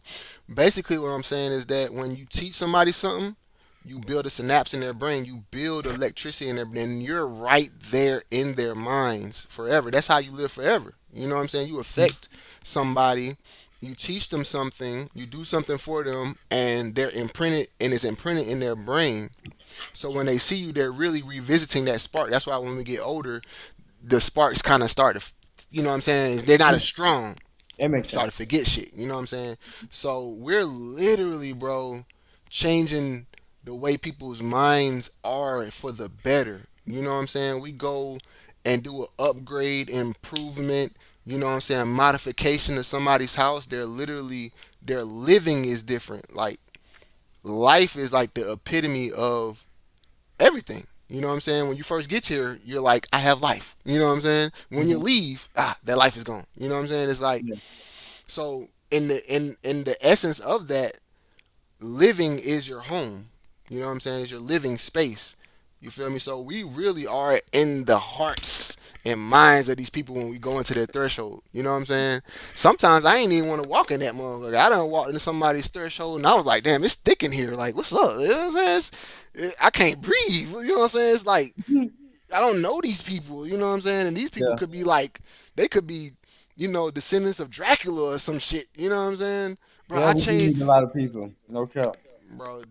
basically, what I'm saying is that when you teach somebody something, you build a synapse in their brain, you build electricity in their brain, and you're right there in their minds forever. That's how you live forever. You know what I'm saying? You affect somebody, you teach them something, you do something for them, and they're imprinted and it's imprinted in their brain. So when they see you, they're really revisiting that spark. That's why when we get older, the sparks kind of start to, you know what I'm saying? They're not as strong, It makes start sense. to forget shit. You know what I'm saying? So we're literally, bro, changing the way people's minds are for the better. You know what I'm saying? We go and do an upgrade, improvement. You know what I'm saying? Modification to somebody's house. They're literally their living is different. Like life is like the epitome of everything. You know what I'm saying? When you first get here, you're like, I have life. You know what I'm saying? When you Mhm. leave, that life is gone. You know what I'm saying? It's like Yeah. so in the essence of that, living is your home. You know what I'm saying? It's your living space. You feel me? So we really are in the hearts and minds of these people when we go into their threshold. You know what I'm saying? Sometimes I ain't even want to walk in that motherfucker. I done walked into somebody's threshold and I was like, damn, it's thick in here. Like, what's up? You know what I'm saying? I can't breathe. You know what I'm saying? It's like I don't know these people. You know what I'm saying? And these people Yeah. could be like, they could be, descendants of Dracula or some shit. You know what I'm saying? Bro, Yeah, I we do changed. need a lot of people. No cap. Bro,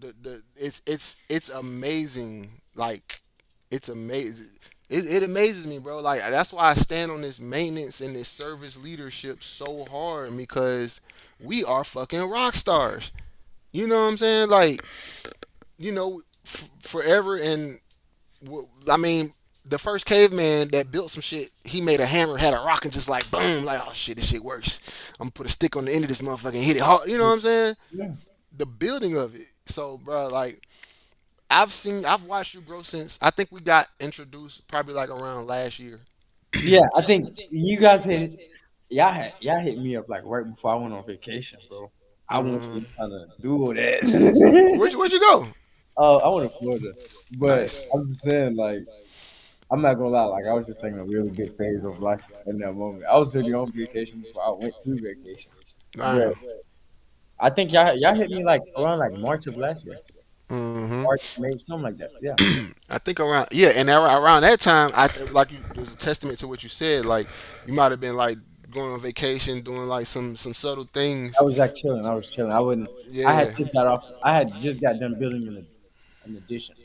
it's amazing. Like, it's amazing. It amazes me, bro. Like that's why I stand on this maintenance and this service leadership so hard because we are fucking rock stars. You know what I'm saying? Like, forever and I mean, the first caveman that built some shit, he made a hammer, had a rock, and just like boom, like oh shit, this shit works. I'm gonna put a stick on the end of this motherfucker and hit it hard. You know what I'm saying? Yeah. The building of it. So, bro, like I've watched you grow since I think we got introduced probably like around last year. Yeah, I think you guys hit y'all hit me up like right before I went on vacation, bro. I wasn't Hmm. trying to do all that. Where'd you go? I went to Florida, but Nice. I'm just saying, like, I'm not gonna lie, like, I was just taking a really good phase of life in that moment. I was really on vacation before I went to vacation, but Damn. I think y'all hit me like around like March of last year, Hmm. March, May, something like that. Yeah. I think around yeah, and around that time, like there's a testament to what you said. Like you might have been like going on vacation, doing like some subtle I things. was like chilling. I was chilling. I wouldn't. I had Yeah, just got off. I had just got done building an addition.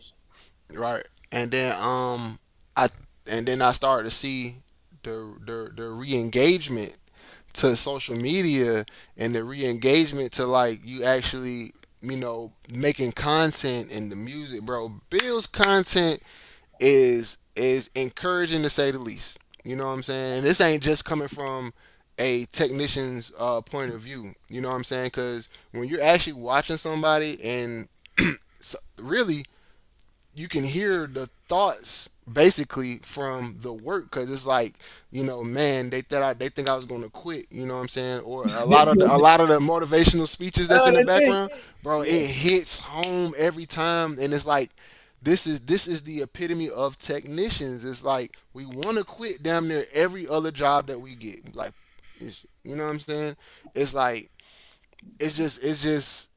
right. And then I and then I started to see the re-engagement to social media and the re-engagement to like you actually making content in the music, bro. Bill's content is encouraging to say the least. You know what I'm saying? And this ain't just coming from a technician's point of view. You know what I'm saying? Because when you're actually watching somebody and really you can hear the thoughts basically from the work because it's like man they think I was going to quit, you know what I'm saying, or a lot of the motivational speeches that's in the The thing. background, bro, Yeah. it hits home every time. And it's like this is the epitome of technicians. It's like we want to quit damn near every other job that we get, like you know what I'm saying. It's like it's just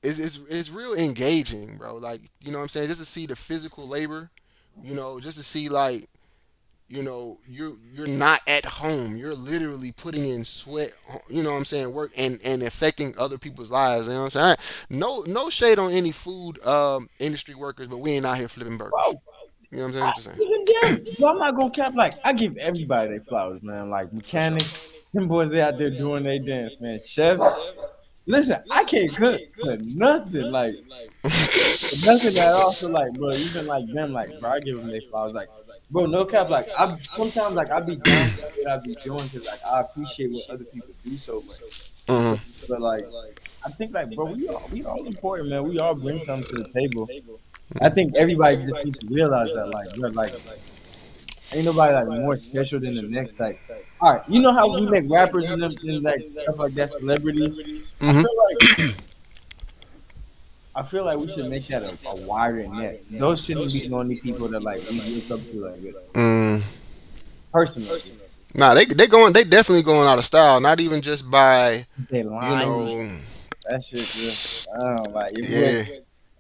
it's real engaging, bro. Like, you know what I'm saying? Just to see the physical labor, just to see like, you're not at home. You're literally putting in sweat, you know what I'm saying, work and affecting other people's lives. You know what I'm saying? No shade on any food industry workers, but we ain't out here flipping burgers. Bro, You know what I'm saying? Just saying. even them. But I'm not gonna cap. Like I give everybody their flowers, man. Like For sure. mechanics, them boys they out there doing their dance, man. Chefs. Listen, I can't cook for nothing. Like for nothing at all. So like, bro, even like them, like, bro, I give them their flowers. Like, bro, no cap. Like, I sometimes like I be down for what I be doing because like I appreciate what other people do so much. Hmm. But like, I think like, bro, we all important, man. We all bring something to the table. I think everybody just needs to realize that, like, bro, like, ain't nobody like more special than the next. Like, all right, you know how we make rappers and them and like stuff like that, celebrities. I Hmm. feel like I feel like we should make that a wider net. Those shouldn't be the only people that like we look up to, like Mm. personally. Nah, they definitely going out of style. Not even just by They you lying. know, That shit just I don't know, like if yeah.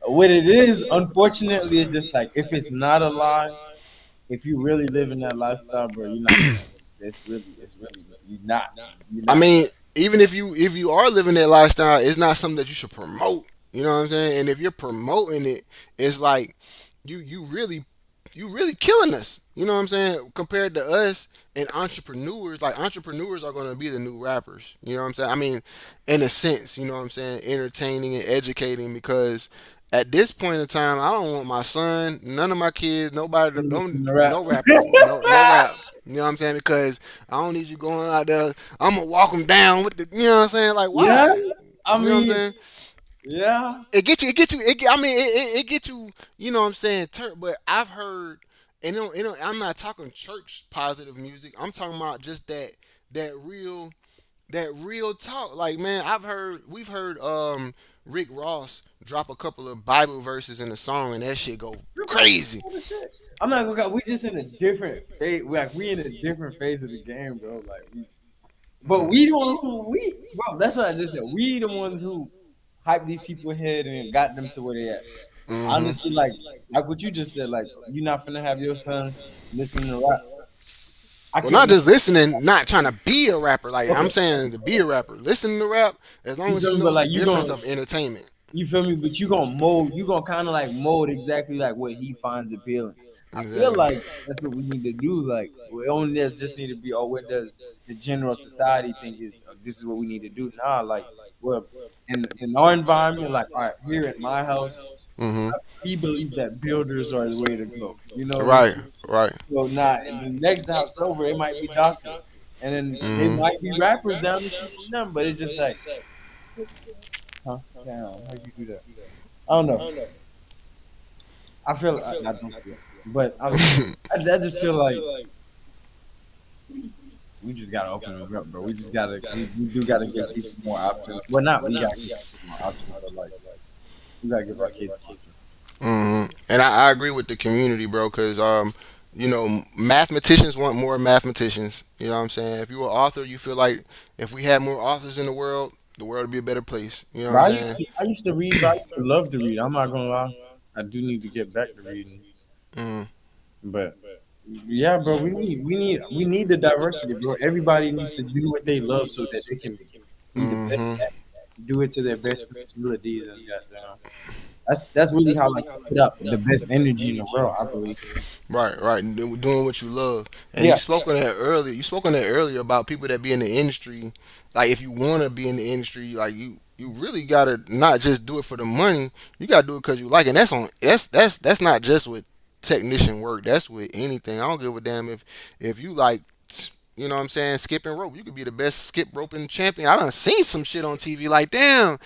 what it is, unfortunately, it's just like if it's not a lie, if you really live in that lifestyle, bro, you're not gonna. It's really, you're I not. mean, even if you are living that lifestyle, it's not something that you should promote. You know what I'm saying? And if you're promoting it, it's like you really killing us. You know what I'm saying? Compared to us and entrepreneurs, like entrepreneurs are gonna be the new rappers. You know what I'm saying? I mean, in a sense, you know what I'm saying? Entertaining and educating because at this point in time, I don't want my son, none of my kids, nobody, Listen don't to rap. no rapper, no rap. You know what I'm saying? Because I don't need you going out there. I'm gonna walk them down with the. You know what I'm saying? Like Yeah, why? I You know what I'm mean, saying? yeah. I mean, it get you. You know what I'm saying? But I've heard, and I'm not talking church positive music. I'm talking about just that real that real talk. Like man, we've heard Rick Ross drop a couple of Bible verses in the song, and that shit go crazy. I'm not gonna. We just in a different phase. Like we in a different phase of the game, bro. Like but we don't. Bro. That's what I just said. We the ones who hype these people ahead and got them to where they at. Hmm. Honestly, like what you just said. Like you're not finna have your son listen to rap. I Well, can't. not just listening, not trying to be a rapper. Like I'm Okay. saying, to be a rapper, listening to rap as long You as feel he me? But knows the like difference of entertainment. you feel me? But you gonna mold. You gonna kind of like mold exactly like what he finds appealing. I feel Exactly. like that's what we need to do. Like we only just need to be, oh, what does the general society think is this is what we need to do? Nah, like well, in our environment, like all right, here at my house, Hmm. we believe that builders are the way to go. You know what I'm Right. saying? Right. So now, and the next house over, it might be doctors, and then they Hmm. might be rappers down the street from them. But it's just like, huh? Damn, how you do that? I don't know. I feel I don't feel, but I just feel like we just gotta open it up, bro. We just gotta we do gotta give people more options. Well, not we gotta give people more options, but like we gotta give our kids more options. And I agree with the community, bro, because mathematicians want more mathematicians. You know what I'm saying? If you're an author, you feel like if we had more authors in the world would be a better place. You know what But I'm saying? I used to read, but I used to love to read. I'm not gonna lie. I do need to get back to reading, Mm-hmm. but yeah, bro, we need the diversity, bro. Everybody needs to do what they love so that they can be the best Mm-hmm. at it. Do it to their best abilities, and goddamn, that's really how like you put out the best energy in the world, I believe. Right, right. Doing what you love. And Yeah, you spoke on that earlier. You spoke on that earlier about people that be in the industry. Like if you want to be in the industry, like you really gotta not just do it for the money. You gotta do it because you like it. And that's not just with technician work. That's with anything. I don't give a damn if you like. You know what I'm saying? Skipping rope. You could be the best skip roping champion. I done seen some shit on TV. Like, damn,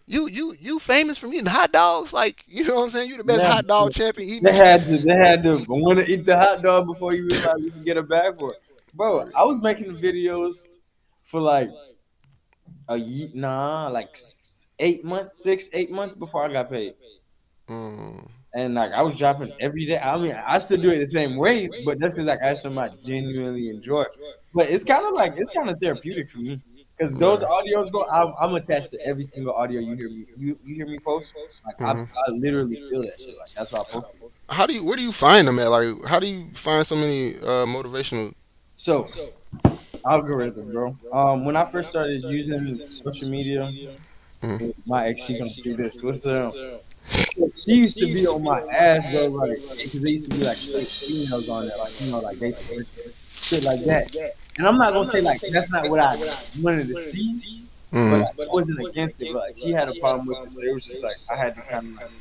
you famous from eating hot dogs? Like, you know what I'm saying? You the best yeah. hot dog champion eating. They had to want to eat the hot dog before you realize you can get a bag for it, bro. I was making videos for like a year, nah, like 8 months, 6, 8 months before I got paid. Mm, And like I was dropping every day. I mean, I still do it the same way, but that's because like I something I genuinely enjoy. But it's kind of therapeutic for me because those yeah. audios, bro. I'm attached to every single audio you hear me. You hear me post. Like I literally feel that shit. Like that's why I post it. Where do you find them at? Like, how do you find so many motivational? So algorithm, bro. When I first started using social media, Mm, my ex, she gonna see this. What's up? So she used to be on my ass, bro, like, because there used to be like fake females on there, like, like they shit like that. And I'm not gonna say like that's not what I wanted to see, but mm, like, I wasn't against it. But like, she had a problem with it, so it was just like I had to kind of like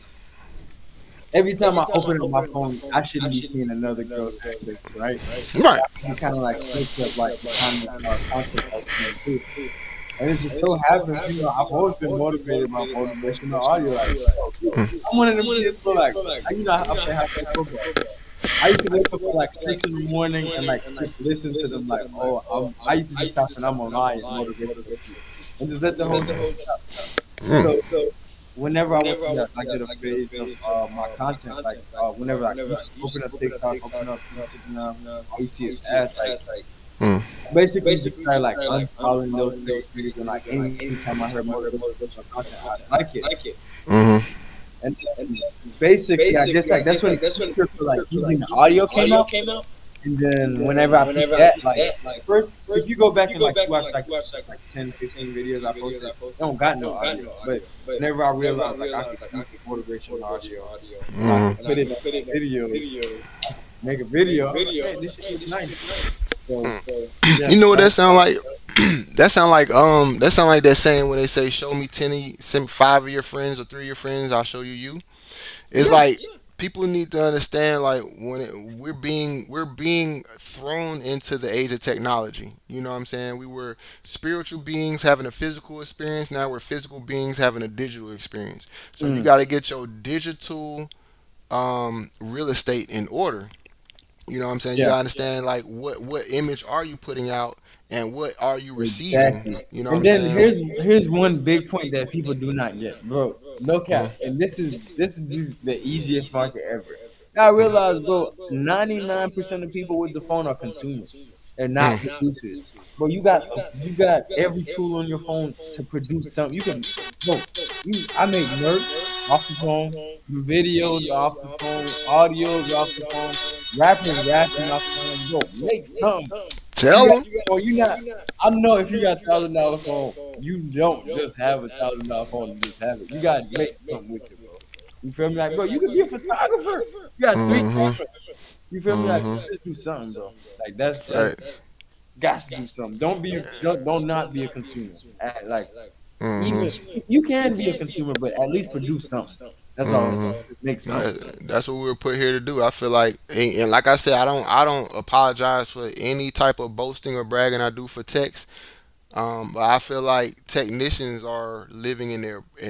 every time I open up my phone, I shouldn't be seeing another girl's access, right? right. I kind of like switch up like the kind of content I was doing too. And it just so happens, I've always been motivated by motivational audio. Like, I'm one of them kids, bro. Like, I play high school football. I used to wake up at like 6 in the morning and like just listen to them. Like, oh, I used to just type when I'm online and motivational speech, and just let the whole thing. Mm, So whenever I went through that, like the phase of my content, like whenever like you just open up TikTok, open up Instagram, all you see is ads. Like, mm. basically just started like unfollowing those fake pages, and like anytime I heard motivational content, I like it. Mm-hmm. And then basically, I guess like that's when the feature for like using the audio came out. And then whenever I picked that, like first, if you go back and like you watch like 10, 15 videos I posted, they don't got no audio. But whenever I realized like I could use the motivational audio and I could put it on video, make a video, I'm like, hey, this shit is nice. So yeah, You know what that sound like? That sound like that saying when they say, "Show me send 5 of your friends or 3 of your friends, I'll show you you." It's yeah. like people need to understand like we're being thrown into the age of technology. You know what I'm saying? We were spiritual beings having a physical experience. Now we're physical beings having a digital experience. So you Mm, got to get your digital real estate in order. You know what I'm saying? You yeah. gotta understand like what image are you putting out and what are you receiving. Exactly. You know what And I'm then saying? here's one big point that people do not get, bro. No cap. Mhm. And this is just the easiest market ever. Now I realize, bro, 99% of people with the phone are consumers. They're not Mm. producers. Bro, you got every tool on your phone to produce something. You can, bro. I make merch off the phone, videos off the phone, audios off the phone, rappers rapping off the phone. Bro, make something. You Tell got, them. well, you not. I don't know if you got $1,000 phone. You don't just have $1,000 phone and just have it. You gotta make something with it, bro. You feel me? Like, bro, you could be a photographer. You got three Hmm. cameras. You feel me? Like just do something, bro. Like Facts. that's got to do something. Don't not be a consumer. Like even you can be a consumer, but at least produce something. That's all I'm saying. Make something. That's what we were put here to do. I feel like, and like I said, I don't apologize for any type of boasting or bragging I do for techs. But I feel like technicians are living in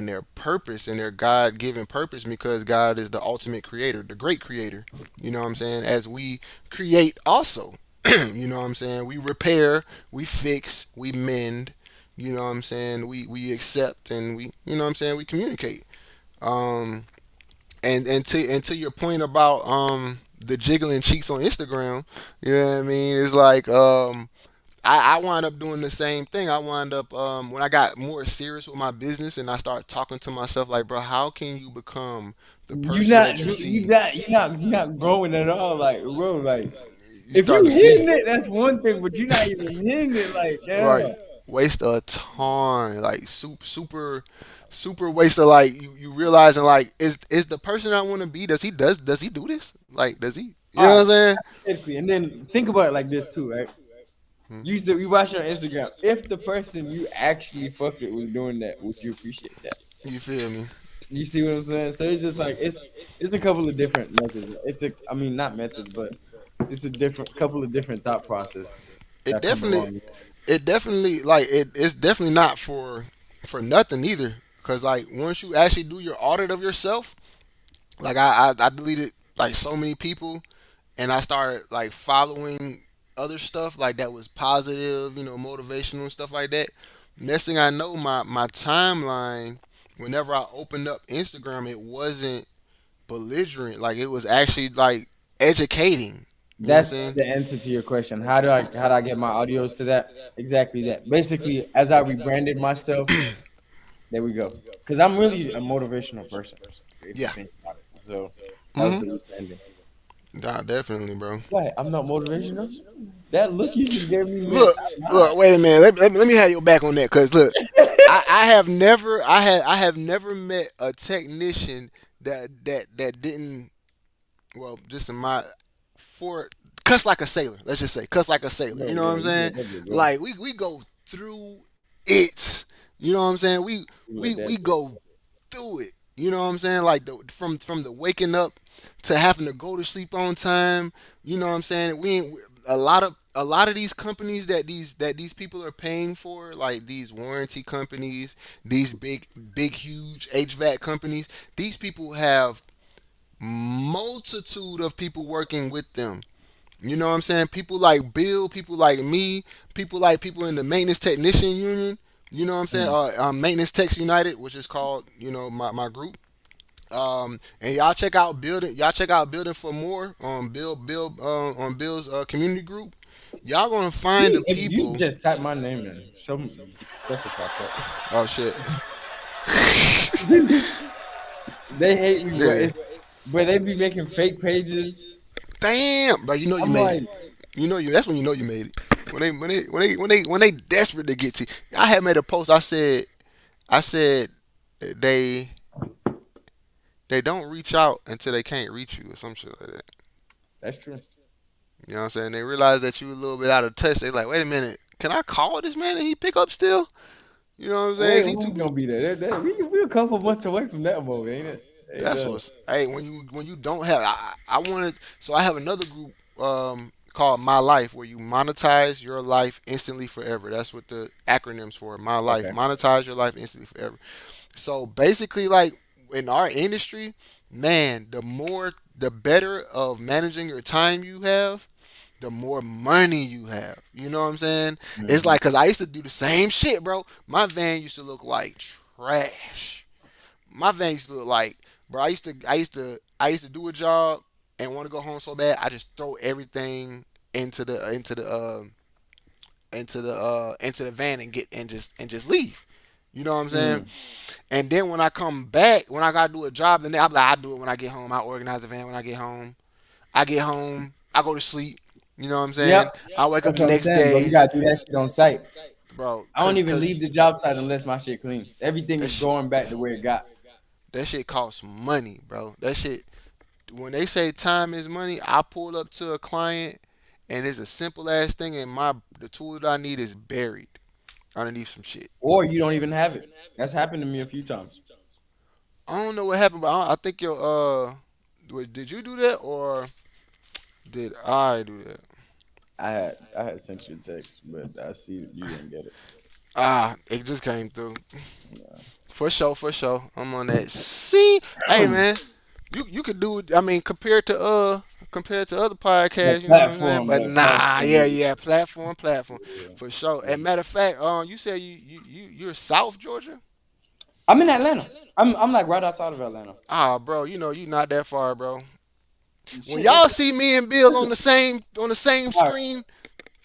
their purpose, in their God given purpose, because God is the ultimate creator, the great creator. You know what I'm saying? As we create also. You know what I'm saying? We repair, we fix, we mend. You know what I'm saying? We accept and we, you know what I'm saying, we communicate. Um, and to your point about the jiggling cheeks on Instagram, you know what I mean? It's like I wound up doing the same thing. I wound up when I got more serious with my business and I started talking to myself like, bro, how can you become the person that you see? You're not growing at all. Like, bro, like You if start you to see, hitting it, that's one thing, but you're not even hitting it. Like, right? damn. Waste a ton, like super waste of, like, you realizing like, is the person I want to be, does he do this? Like, does he? You know All what right, I'm saying? hypothetically, and then think about it like this too, right? You watch your Instagram. If the person you actually fucked with was doing that, would you appreciate that? You feel me? You see what I'm saying? So it's just like it's a couple of different methods. I mean not methods, but it's a different couple of different thought processes It that come definitely, along. it's definitely not for nothing either. Cause like once you actually do your audit of yourself, like I deleted like so many people, and I started like following other stuff like that was positive, motivational and stuff like that. Next thing I know, my timeline, whenever I opened up Instagram, it wasn't belligerent. Like, it was actually like educating. You know what I'm That's saying? the answer to your question. How do I get my audios to that? Exactly that. Basically, as I rebranded myself, there we go. Because I'm really a motivational person, if you Yeah. think about it. So that was Hmm. the rebranding. Nah, definitely, bro. What? I'm not motivational. That look you just gave me meant Look, I'm not. look. Wait a minute. Let me have your back on that. Cause look, I have never met a technician that didn't, well, just in my, for cuss like a sailor. Let's just say cuss like a sailor. Yo, You know what yo, I'm you saying? let that bit go. Like, we go through it. You know what I'm saying? We You we let we that bit go through it. You know what I'm saying? Like, from the waking up to having to go to sleep on time. You know what I'm saying? We ain't, a lot of these companies that these people are paying for, like these warranty companies, these big huge HVAC companies. These people have multitude of people working with them. You know what I'm saying? People like Bill, people like me, people like people in the maintenance technician union. You know what I'm saying? Mm. Maintenance Techs United, which is called, my group. And y'all check out building. Y'all check out building for more on on Bill's community group. Y'all gonna find the If you people. just type my name in, some stuff will pop up. Oh shit! They hate me, but Yeah. it's but they be making fake pages. Damn, bro. You know you I'm made it. like, You know you. That's when you know you made it. When they desperate to get to you. I had made a post. I said they they don't reach out until they can't reach you or some shit like that. that's true. You know what I'm saying? They realize that you a little bit out of touch. They like, wait a minute, can I call this man and he pick up still? You know what I'm We saying? Is ain't, he we too ain't gonna busy? be there. We a couple months away from that moment, ain't it? Ain't That's what's. Hey, when you don't have, I wanted. So I have another group called My Life, where you monetize your life instantly forever. That's what the acronyms for. My Life, Okay. monetize your life instantly forever. So basically, like, in our industry, man, the better of managing your time you have, the more money you have. You know what I'm saying? It's Hmm. like, cause I used to do the same shit, bro. My van used to look like trash. My van used to look like, bro. I used to do a job and want to go home so bad. I just throw everything into the van and just leave. You know what I'm saying? Mm. And then when I come back, when I gotta do a job, then I'm like, I do it when I get home. I organize the van when I get home. I get home. I go to sleep. You know what I'm saying? Yep. I wake up That's the what I'm next saying, bro. You day, gotta do that shit on site. bro. I don't even Cause leave the job site unless my shit clean. Everything that is shit, going back to where it got. that shit costs money, bro. That shit. when they say time is money, I pull up to a client and it's a simple ass thing, and the tool that I need is buried underneath some shit. Or you don't even have it. That's happened to me a few times. I don't know what happened, but I think your did you do that or did I do that? I had sent you a text, but I see you didn't get it. It just came through. Yeah. For sure, for sure. I'm on that. See, hey man, you could do. I mean, compared to other Like podcasts, you know what I'm saying? platform, But like nah, platform. yeah, platform, Yeah. for sure. And matter of fact, you said you're South Georgia. I'm in Atlanta. I'm like right outside of Atlanta. Bro, you not that far, bro. When Shit, y'all see me and Bill on the same all right, screen,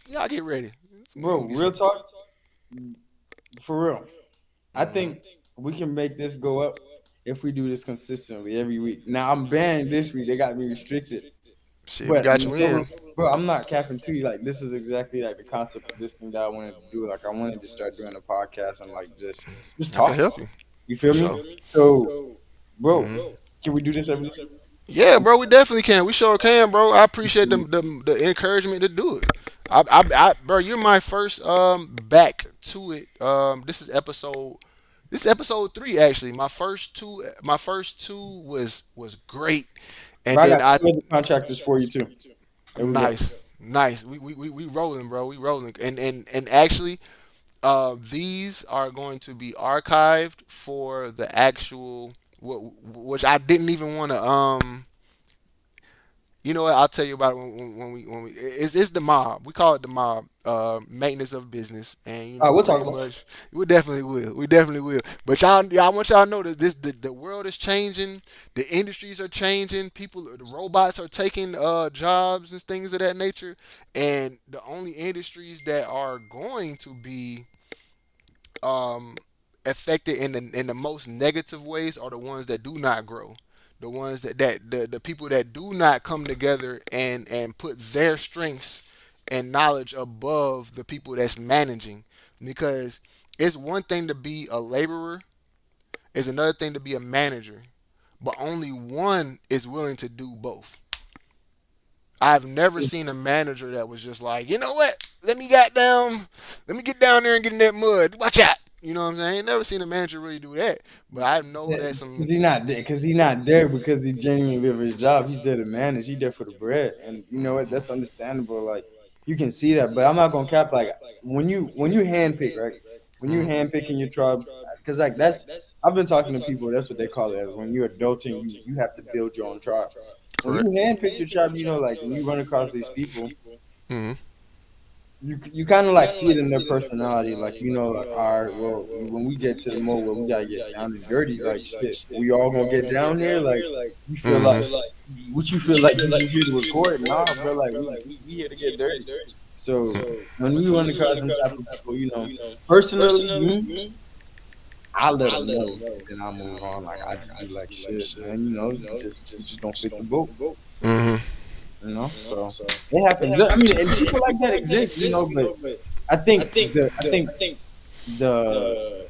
y'all get ready. It's bro. gonna be Real some. talk, for real. I Mhm. think we can make this go up if we do this consistently every week. Now I'm banned this week. They got me restricted. Shit, we But got you in. bro, I'm not capping to you. Like this is exactly like the concept of this thing that I wanted to do. Like I wanted to start doing a podcast and like just I can talking. help you You for feel me? sure. So, bro, Mhm. can we do this every week? Yeah, bro, we definitely can. We sure can, bro. I appreciate the encouragement to do it. Bro, you're my first back to it. This is episode 3 actually. My first two was great, and But I then got I 2 other contractors for you too. There we go. nice. We rolling, bro. We rolling, and actually, these are going to be archived for the actual, which I didn't even want to. You know what? I'll tell you about it when we. It's the mob. We call it the mob. Maintenance of business, and All right, we'll talk pretty about much we definitely will. We definitely will. But y'all, I want y'all to know that the world is changing. The industries are changing. The robots are taking jobs and things of that nature. And the only industries that are going to be um, affected in the most negative ways are the ones that do not grow, the ones the people that do not come together and put their strengths and knowledge above the people that's managing. Because it's one thing to be a laborer, it's another thing to be a manager, but only one is willing to do both. I've never it. seen a manager that was just like, you know what? Let me get down there and get in that mud. Watch out. You know what I'm saying? I ain't never seen a manager really do that. But I know that Because some. he's not there. Because he's not there because he genuinely live his job. He's there to manage. He's there for the bread, and you know what? That's understandable. Like you can see that, but I'm not gonna cap. Like when you handpick, right? When you Mhm. handpick in your tribe, because like that's I've been talking to people. That's what they call it. As when you're adulting, you have to build your own tribe. When you Correct. handpick your tribe, you know, like when you run across these people, Hmm. you kind of like see it in their personality, like you know, like all right, well, when we get to the mode where we gotta get down and dirty, like shit, we all gonna get down here. Like you feel like Hmm. what you feel like you just here to record? Nah, bro, like we here to get dirty. So when we run across some type of people, you know, personally, me, I let them know, and then I move on. Like I just be like, shit, man, you know, you just don't fit the boat. Hmm. You know, so it happens. I mean, and people like that exist, you know, but I think the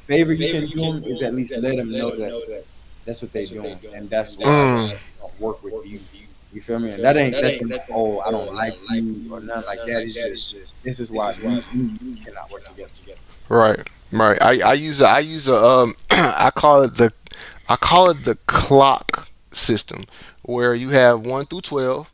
favor you can do them is at least let them know that that's what they're doing, and that's why Mm. I don't work with you. You feel me? And that ain't no, oh, I don't like you or nothing like that. It's just this is why me and you cannot work together. Right. Right. I use a I call it the clock system, where you have 1 through 12.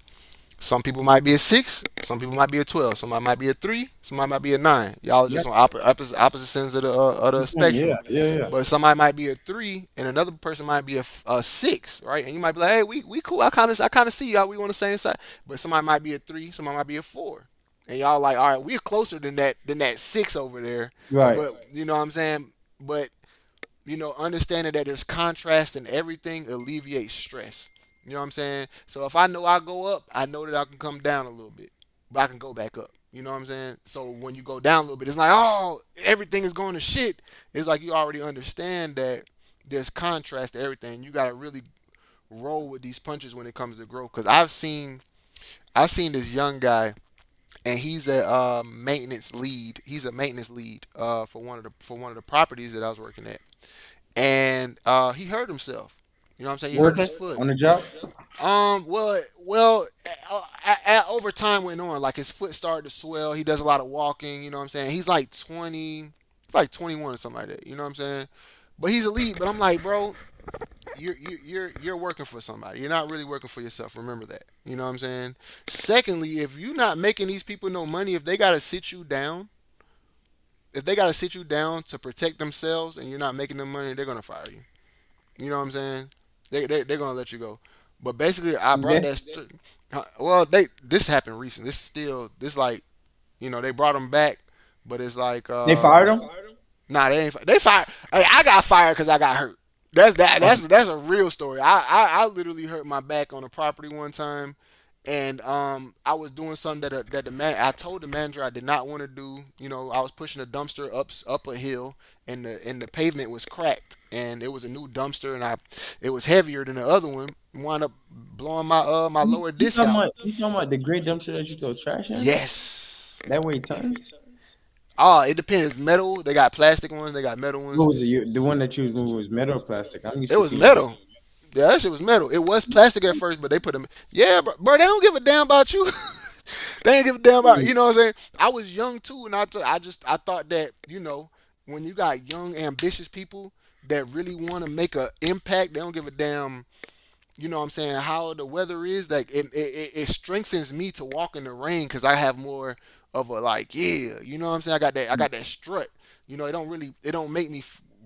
Some people might be a 6. Some people might be a 12. Somebody might be a 3. Somebody might be a 9. Y'all are Yeah, just on opposite ends of the yeah, spectrum. yeah, yeah. But somebody might be a 3, and another person might be a 6, right? And you might be like, hey, we cool. I kind of see y'all. We on the same side. But somebody might be a 3. Somebody might be a 4. And y'all like, all right, we're closer than that 6 over there. Right. But you know what I'm saying. But understanding that there's contrast in everything alleviates stress. You know what I'm saying? So if I know I go up, I know that I can come down a little bit, but I can go back up. You know what I'm saying? So when you go down a little bit, it's like, oh, everything is going to shit. It's like you already understand that there's contrast to everything. You got to really roll with these punches when it comes to growth. Because I've seen this young guy, and he's a maintenance lead. He's a maintenance lead for one of the properties that I was working at, and he hurt himself. You know what I'm saying? You hurt his Working foot. on the job. Over time went on, like his foot started to swell. He does a lot of walking. You know what I'm saying? He's like 20, he's like 21 or something like that. You know what I'm saying? But he's elite. But I'm like, bro, you're working for somebody. You're not really working for yourself. Remember that. You know what I'm saying? Secondly, if you're not making these people no money, if they gotta sit you down to protect themselves, and you're not making them money, they're gonna fire you. You know what I'm saying? They're gonna let you go. But basically, I brought Yeah. that. Well, this happened recent. This still this like they brought him back, but it's like They fired him. nah, they ain't they fired. Hey, I got fired because I got hurt. That's a real story. I literally hurt my back on a property one time, and I was doing something that the man I told the manager I did not want to do. I was pushing a dumpster up a hill, and the pavement was cracked, and it was a new dumpster, and I it was heavier than the other one. Wound up blowing my lower disc out. You talking about the great dumpster that you throw trash in? Yes. That way tons. Oh, it depends. It's metal. They got plastic ones. They got metal ones. What was it? The one that you was moving was metal or plastic? I'm used It to was seeing. metal. Yeah, that shit was metal. It was plastic at first, but they put them. Yeah, bro, they don't give a damn about you. They ain't give a damn about. You know what I'm saying? I was young too, and I thought that when you got young ambitious people that really want to make an impact, they don't give a damn. You know what I'm saying? How the weather is, like it strengthens me to walk in the rain because I have more of a like, yeah, you know what I'm saying? I got that strut. It don't make me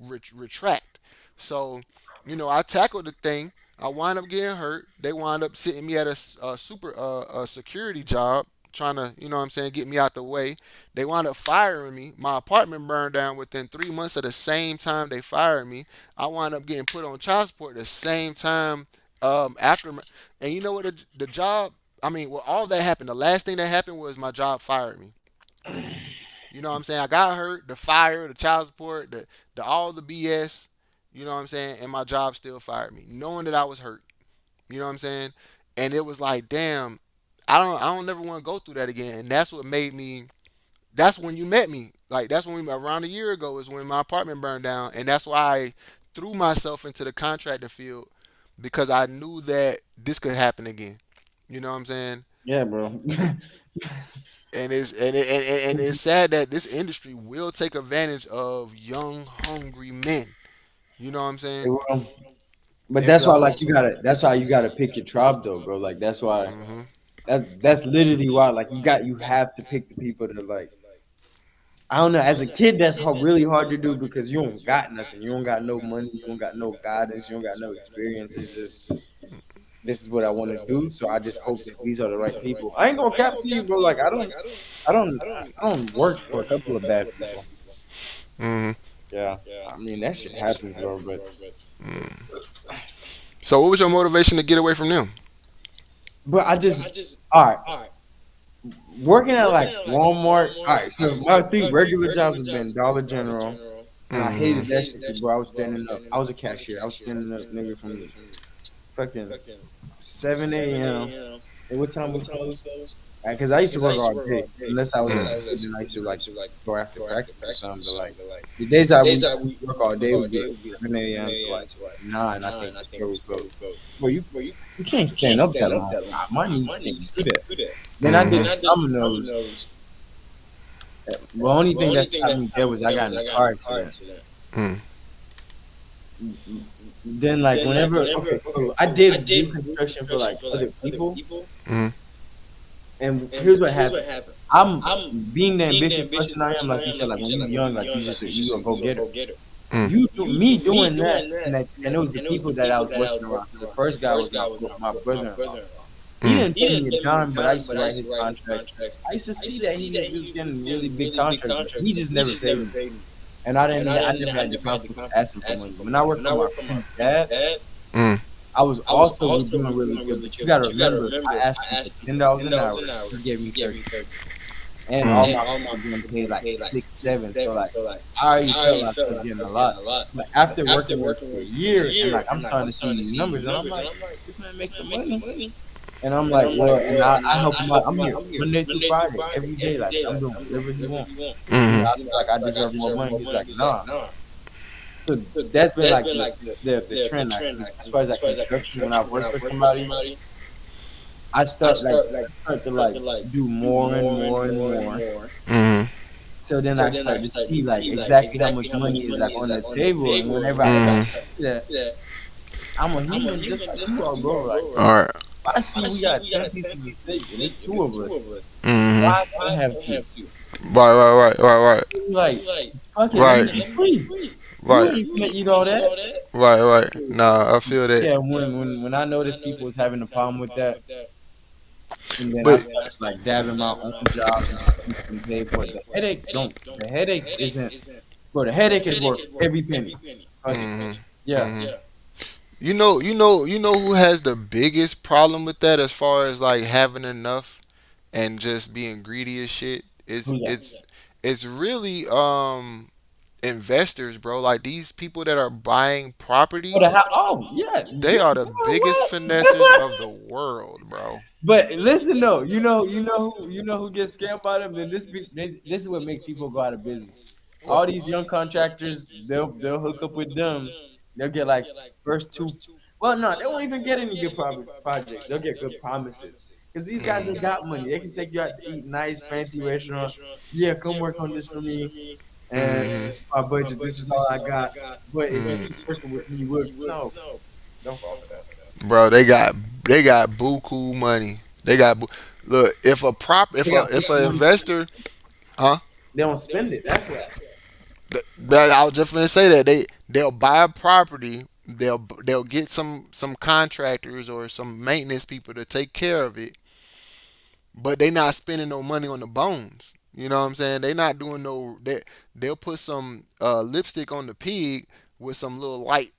retract. So, I tackled the thing. I wind up getting hurt. They wind up sitting me at a super a security job, trying to, you know what I'm saying, get me out the way. They wound up firing me. My apartment burned down within 3 months of the same time they fired me. I wound up getting put on child support the same time after my, and you know what, the job, I mean, well, all that happened. The last thing that happened was my job fired me. You know what I'm saying? I got hurt, the fire, the child support, the all the BS. You know what I'm saying? And my job still fired me, knowing that I was hurt. You know what I'm saying? And it was like, damn, I don't never want to go through that again. And that's what made me. That's when you met me. Like that's when around a year ago is when my apartment burned down, and that's why I threw myself into the contracting field because I knew that this could happen again. You know what I'm saying? Yeah, bro. And it's sad that this industry will take advantage of young, hungry men. You know what I'm It saying? will. But They that's why, will. like, That's why you gotta pick your tribe, though, bro. Like, that's why. Hmm. That's literally why. Like, you have to pick the people that are like. I don't know. As a kid, that's really hard to do because you don't got nothing. You don't got no money. You don't got no guidance. You don't got no experience. It's just this is what I want to do. So I just hope that these are the right people. I ain't gonna cap to you, bro. Like I don't work for a couple of bad people. Hmm. Yeah, I mean that shit happens, bro. But So, what was your motivation to get away from them? I just all right. Working at like Walmart. All right, so my three regular jobs have been Dollar General, and I hated that shit, 'cause, bro. I was standing up. I was a cashier. I was standing up, nigga, from fucking 7 a.m. And what time was closed? Because I used to work all day, unless I was at school, then I used to like go after practice or something. But like the days I would work all day would be 7 a.m. to like 9. I think the store was closed. Well, you can't stand up that long. My knees can't do that. Then I did dominoes. The only thing that stopped me there was I got in a car accident. Mm. Then like whenever so I did construction for like other people, Mm. and here's what happened. I'm being the ambitious person I am, like you said, like when you're young, like you a go getter. Me doing that, and it was the people that I was working around. So the first guy was my brother-in-law. He didn't pay me a dime, but I used to write his contract. I used to see that he was getting really big contracts. He just never paid me. And I never had the confidence to ask him for money. When I worked for my dad, Mm. I was also doing really good. But you gotta remember, I asked him for $10 an hour. He gave me 30. And all my people getting paid like 6, 7. So like I already felt like I was getting a lot. But after working for a year, and like I'm starting to see these numbers, and I'm like, this man makes some money. And I'm like, well, and I help him out. I'm here Monday through Friday, every day. Like I'm doing whatever he wants. Mm. I feel like I deserve more money. He's like, nah. So that's been like the trend. Like as far as like construction, when I've worked for somebody, I start to like do more and more and more. Mm-hmm. So then I start to see like exactly how much money is like on the table, and whenever I start to Mm-hmm. see that, I'm a human just like you are, bro. Like All right. I see we got 10 pieces of steak, and it's two of us. Mm-hmm. Why can't I have two? Right. Like fuck it, let me eat Right. three. You Right. ain't gonna eat all that. Right. Nah, I feel that. Yeah, when I noticed people was having a problem with that, and then I But started like dabbing my own jobs and getting paid for it. The headache isn't, bro. The headache is worth every penny. Fuck it. mhm. Yeah. Mhm. You know who has the biggest problem with that as far as like having enough and just being greedy as shit? Who's that? It's really investors, bro. Like these people that are buying Oh, the properties, house. Oh, yeah. they are the biggest finessers What? of the world, bro. But listen though, you know who gets scammed by them. Then this is what makes people go out of business. What? All these young contractors, they'll hook up with them. They'll get like first two. Well, no, they won't even get any good projects. They'll get good promises because these guys they got money. They can take you out to eat nice fancy restaurant. Yeah, come work on this for me, and this is my budget. This is all I got. But if you keep working with me, we'll no, don't fall for that. Bro, they got buku money. Look, They got if big an money. investor, huh? They don't spend it. That's why. That I was just gonna say that they'll buy a property, they'll get some contractors or some maintenance people to take care of it, but they not spending no money on the bones. You know what I'm saying? They not doing no. They'll put some lipstick on the pig with some little light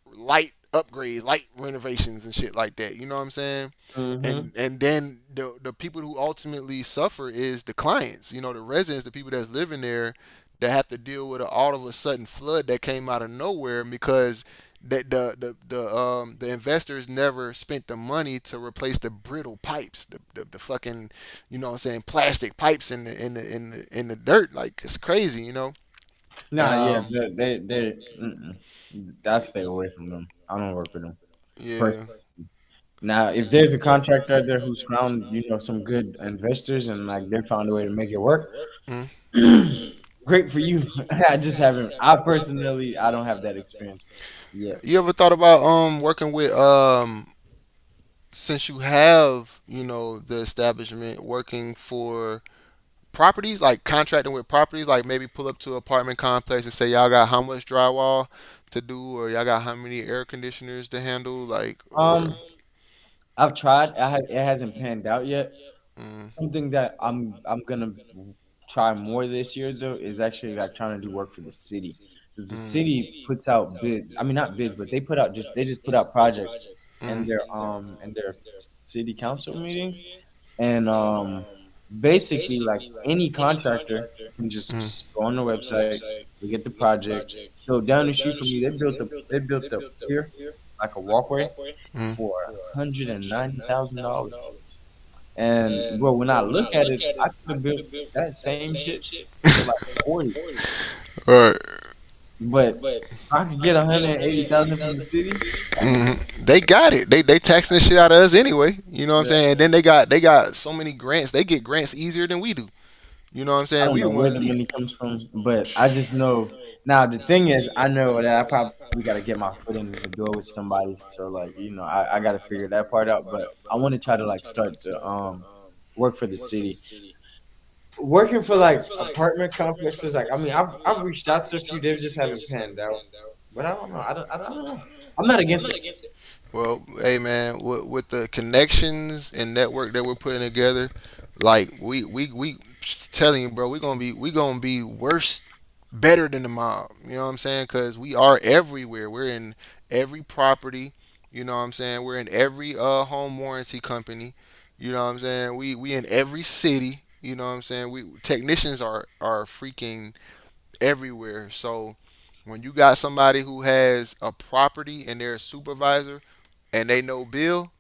upgrades, light renovations and shit like that. You know what I'm saying? Mm-hmm. And then the people who ultimately suffer is the clients. You know, the residents, the people that's living there that have to deal with all of a sudden flood that came out of nowhere because the investors never spent the money to replace the brittle pipes, the fucking, you know what I'm saying, plastic pipes in the dirt. Like it's crazy, you know. Nah, yeah, Um, mm-mm. I stay away from them. I don't work with them. yeah. Personally. Now, if there's a contractor out there who's found, some good investors and like they found a way to make it work, Mm. great for you. I just haven't. I don't have that experience yet. You ever thought about working with since you have, you know, the establishment, working for properties, like contracting with properties, like maybe pull up to an apartment complex and say y'all got how much drywall to do, or y'all got how many air conditioners to handle, like, or Um, I've tried. It hasn't panned out yet. mm, Something that I'm gonna try more this year though is actually like trying to do work for the city because the mm, city puts out bids. I mean, not bids, but they just put out projects mm, and their city council meetings, and basically like any contractor can just mm, go on the website, they get the project. So down the street from me, they built a pier like a walkway mm. for $190,000. And bro, when I look at it, I could have built that same shit for like 40. All right. But if I could get 180,000 from the city, Hmm. They got it. They taxing the shit out of us anyway. You know what I'm yeah, saying? And then they got so many grants. They get grants easier than we do. You know what I'm I saying? don't We the know where ones the need. money comes from, but I just know now the thing is I know that I probably got to get my foot in the door with somebody. So like, I got to figure that part out, but I want to try to like start to work for the city. Working for like apartment complexes, like I mean, I've reached out to a few, they just haven't panned out. But I don't know. I don't know. I'm not against it. Well, hey man, with the connections and network that we're putting together, like we telling you, bro, we gonna be worse, better than the mob. You know what I'm saying? Because we are everywhere. We're in every property. You know what I'm saying? We're in every home warranty company. You know what I'm saying? We in every city. You know what I'm saying? We technicians are freaking everywhere. So when you got somebody who has a property and they're a supervisor and they know Bill,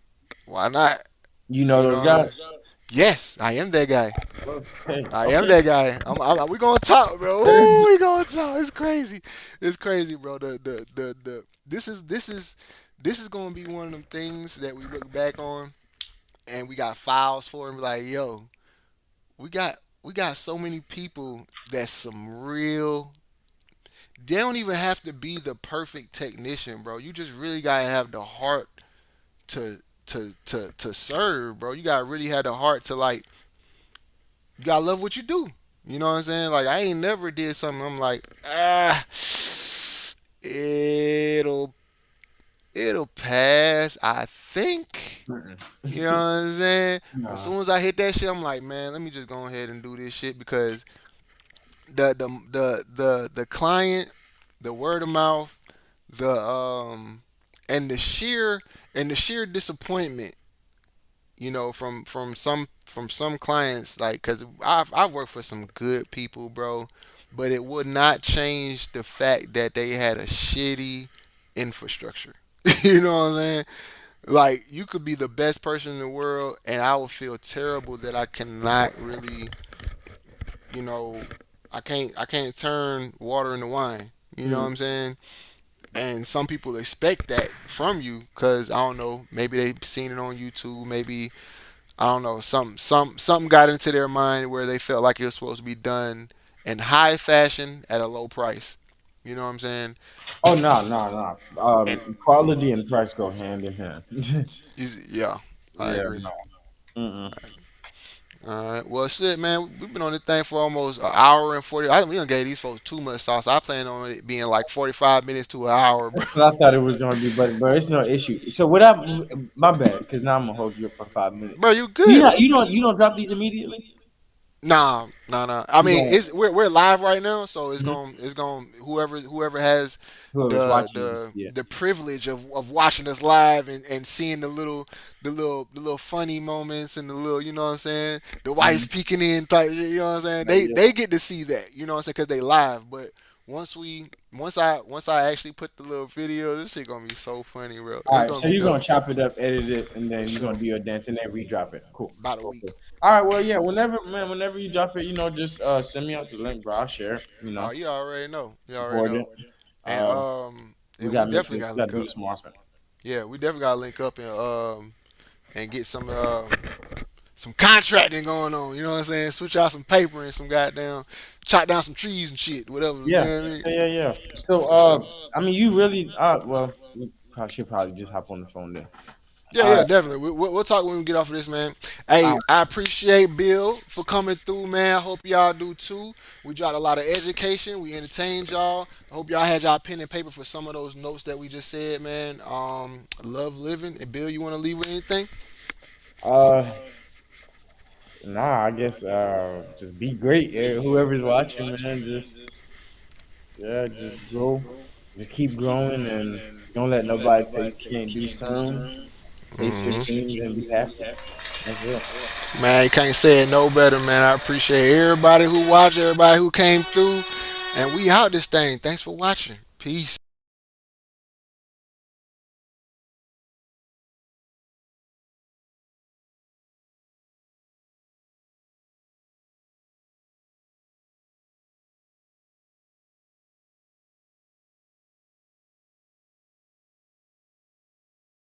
why not? You know You know those what I'm guys. saying? Yes, I am that guy. Okay, I am okay. that guy. We gonna talk, bro. Ooh, we gonna talk. It's crazy. It's crazy, bro. The this is gonna be one of them things that we look back on and we got files for and be like, yo, we got so many people that's some real. They don't even have to be the perfect technician, bro. You just really gotta have the heart to to serve, bro. You gotta really have the heart to like. You gotta love what you do. You know what I'm saying? Like I ain't never did something. I'm like, it'll it'll pass. I think. Mm-mm. You know what I'm saying? As Nah. soon as I hit that shit, I'm like, man, let me just go ahead and do this shit because the client, the word of mouth, the and the sheer disappointment, from some clients, like, cause I've worked for some good people, bro, but it would not change the fact that they had a shitty infrastructure. You know what I'm saying? Like you could be the best person in the world, and I would feel terrible that I cannot really, you know, I can't turn water into wine. You know what Mm. I'm saying? And some people expect that from you because I don't know, maybe they've seen it on YouTube, maybe I don't know, something got into their mind where they felt like it was supposed to be done in high fashion at a low price. You know what I'm saying? Oh no, no, no. And Quality and price go hand in hand. yeah, I Yeah, agree. no. Mm-mm. All right. Well, shit, man. We've been on this thing for almost an hour and 40. I think we done gave these folks too much sauce. I plan on it being like 45 minutes to an hour, bro. That's what I thought it was going to be, but it's no issue. So what I my bad, because now I'm gonna hold you up for 5 minutes. Bro, you You good, not bro. you don't drop these immediately. Nah, nah, nah. I You mean, don't. we're live right now, so it's Mhm. going it's going whoever has Whoever's the watching this, the yeah. the privilege of watching us live and seeing the little funny moments and the little, you know what I'm saying, the Mhm. wife's peeking in type shit, you know what I'm saying, they Yeah. they get to see that, you know what I'm saying, because they live. But once I actually put the little video, this shit gonna be so funny, bro. All It's right, gonna so be you're gonna dope chop it up, edit it, and for then you're gonna sure. do your dance and then re-drop it. Cool, About a cool, week. cool. All right, well, yeah. Whenever, man, whenever you drop it, just send me out the link, bro. I'll share it. Oh, you already know. You already Support know. it. And Uh, we we gotta make definitely this. gotta We gotta link do up. this more often. Yeah, we definitely gotta link up and get some contracting going on. You know what I'm saying? Switch out some paper and some goddamn chop down some trees and shit. Whatever. You Yeah, know what I mean? yeah, yeah, yeah. So, For sure. I mean, you really, well, we should probably just hop on the phone then. Yeah, All yeah, right, definitely. We'll talk when we get off of this, man. all Hey, right. I appreciate Bill for coming through, man. I hope y'all do too. We dropped a lot of education. We entertained y'all. I hope y'all had y'all pen and paper for some of those notes that we just said, man. Love living. And Bill, you want to leave with anything? Uh, nah, I guess just be great. Whoever's watching, man, just yeah, just grow, just keep growing, and don't let nobody tell you can't do something. Chase your dreams and be happy. That's it. Man, you can't say it no better, man. I appreciate everybody who watched, everybody who came through. And we out this thing. Thanks for watching. Peace.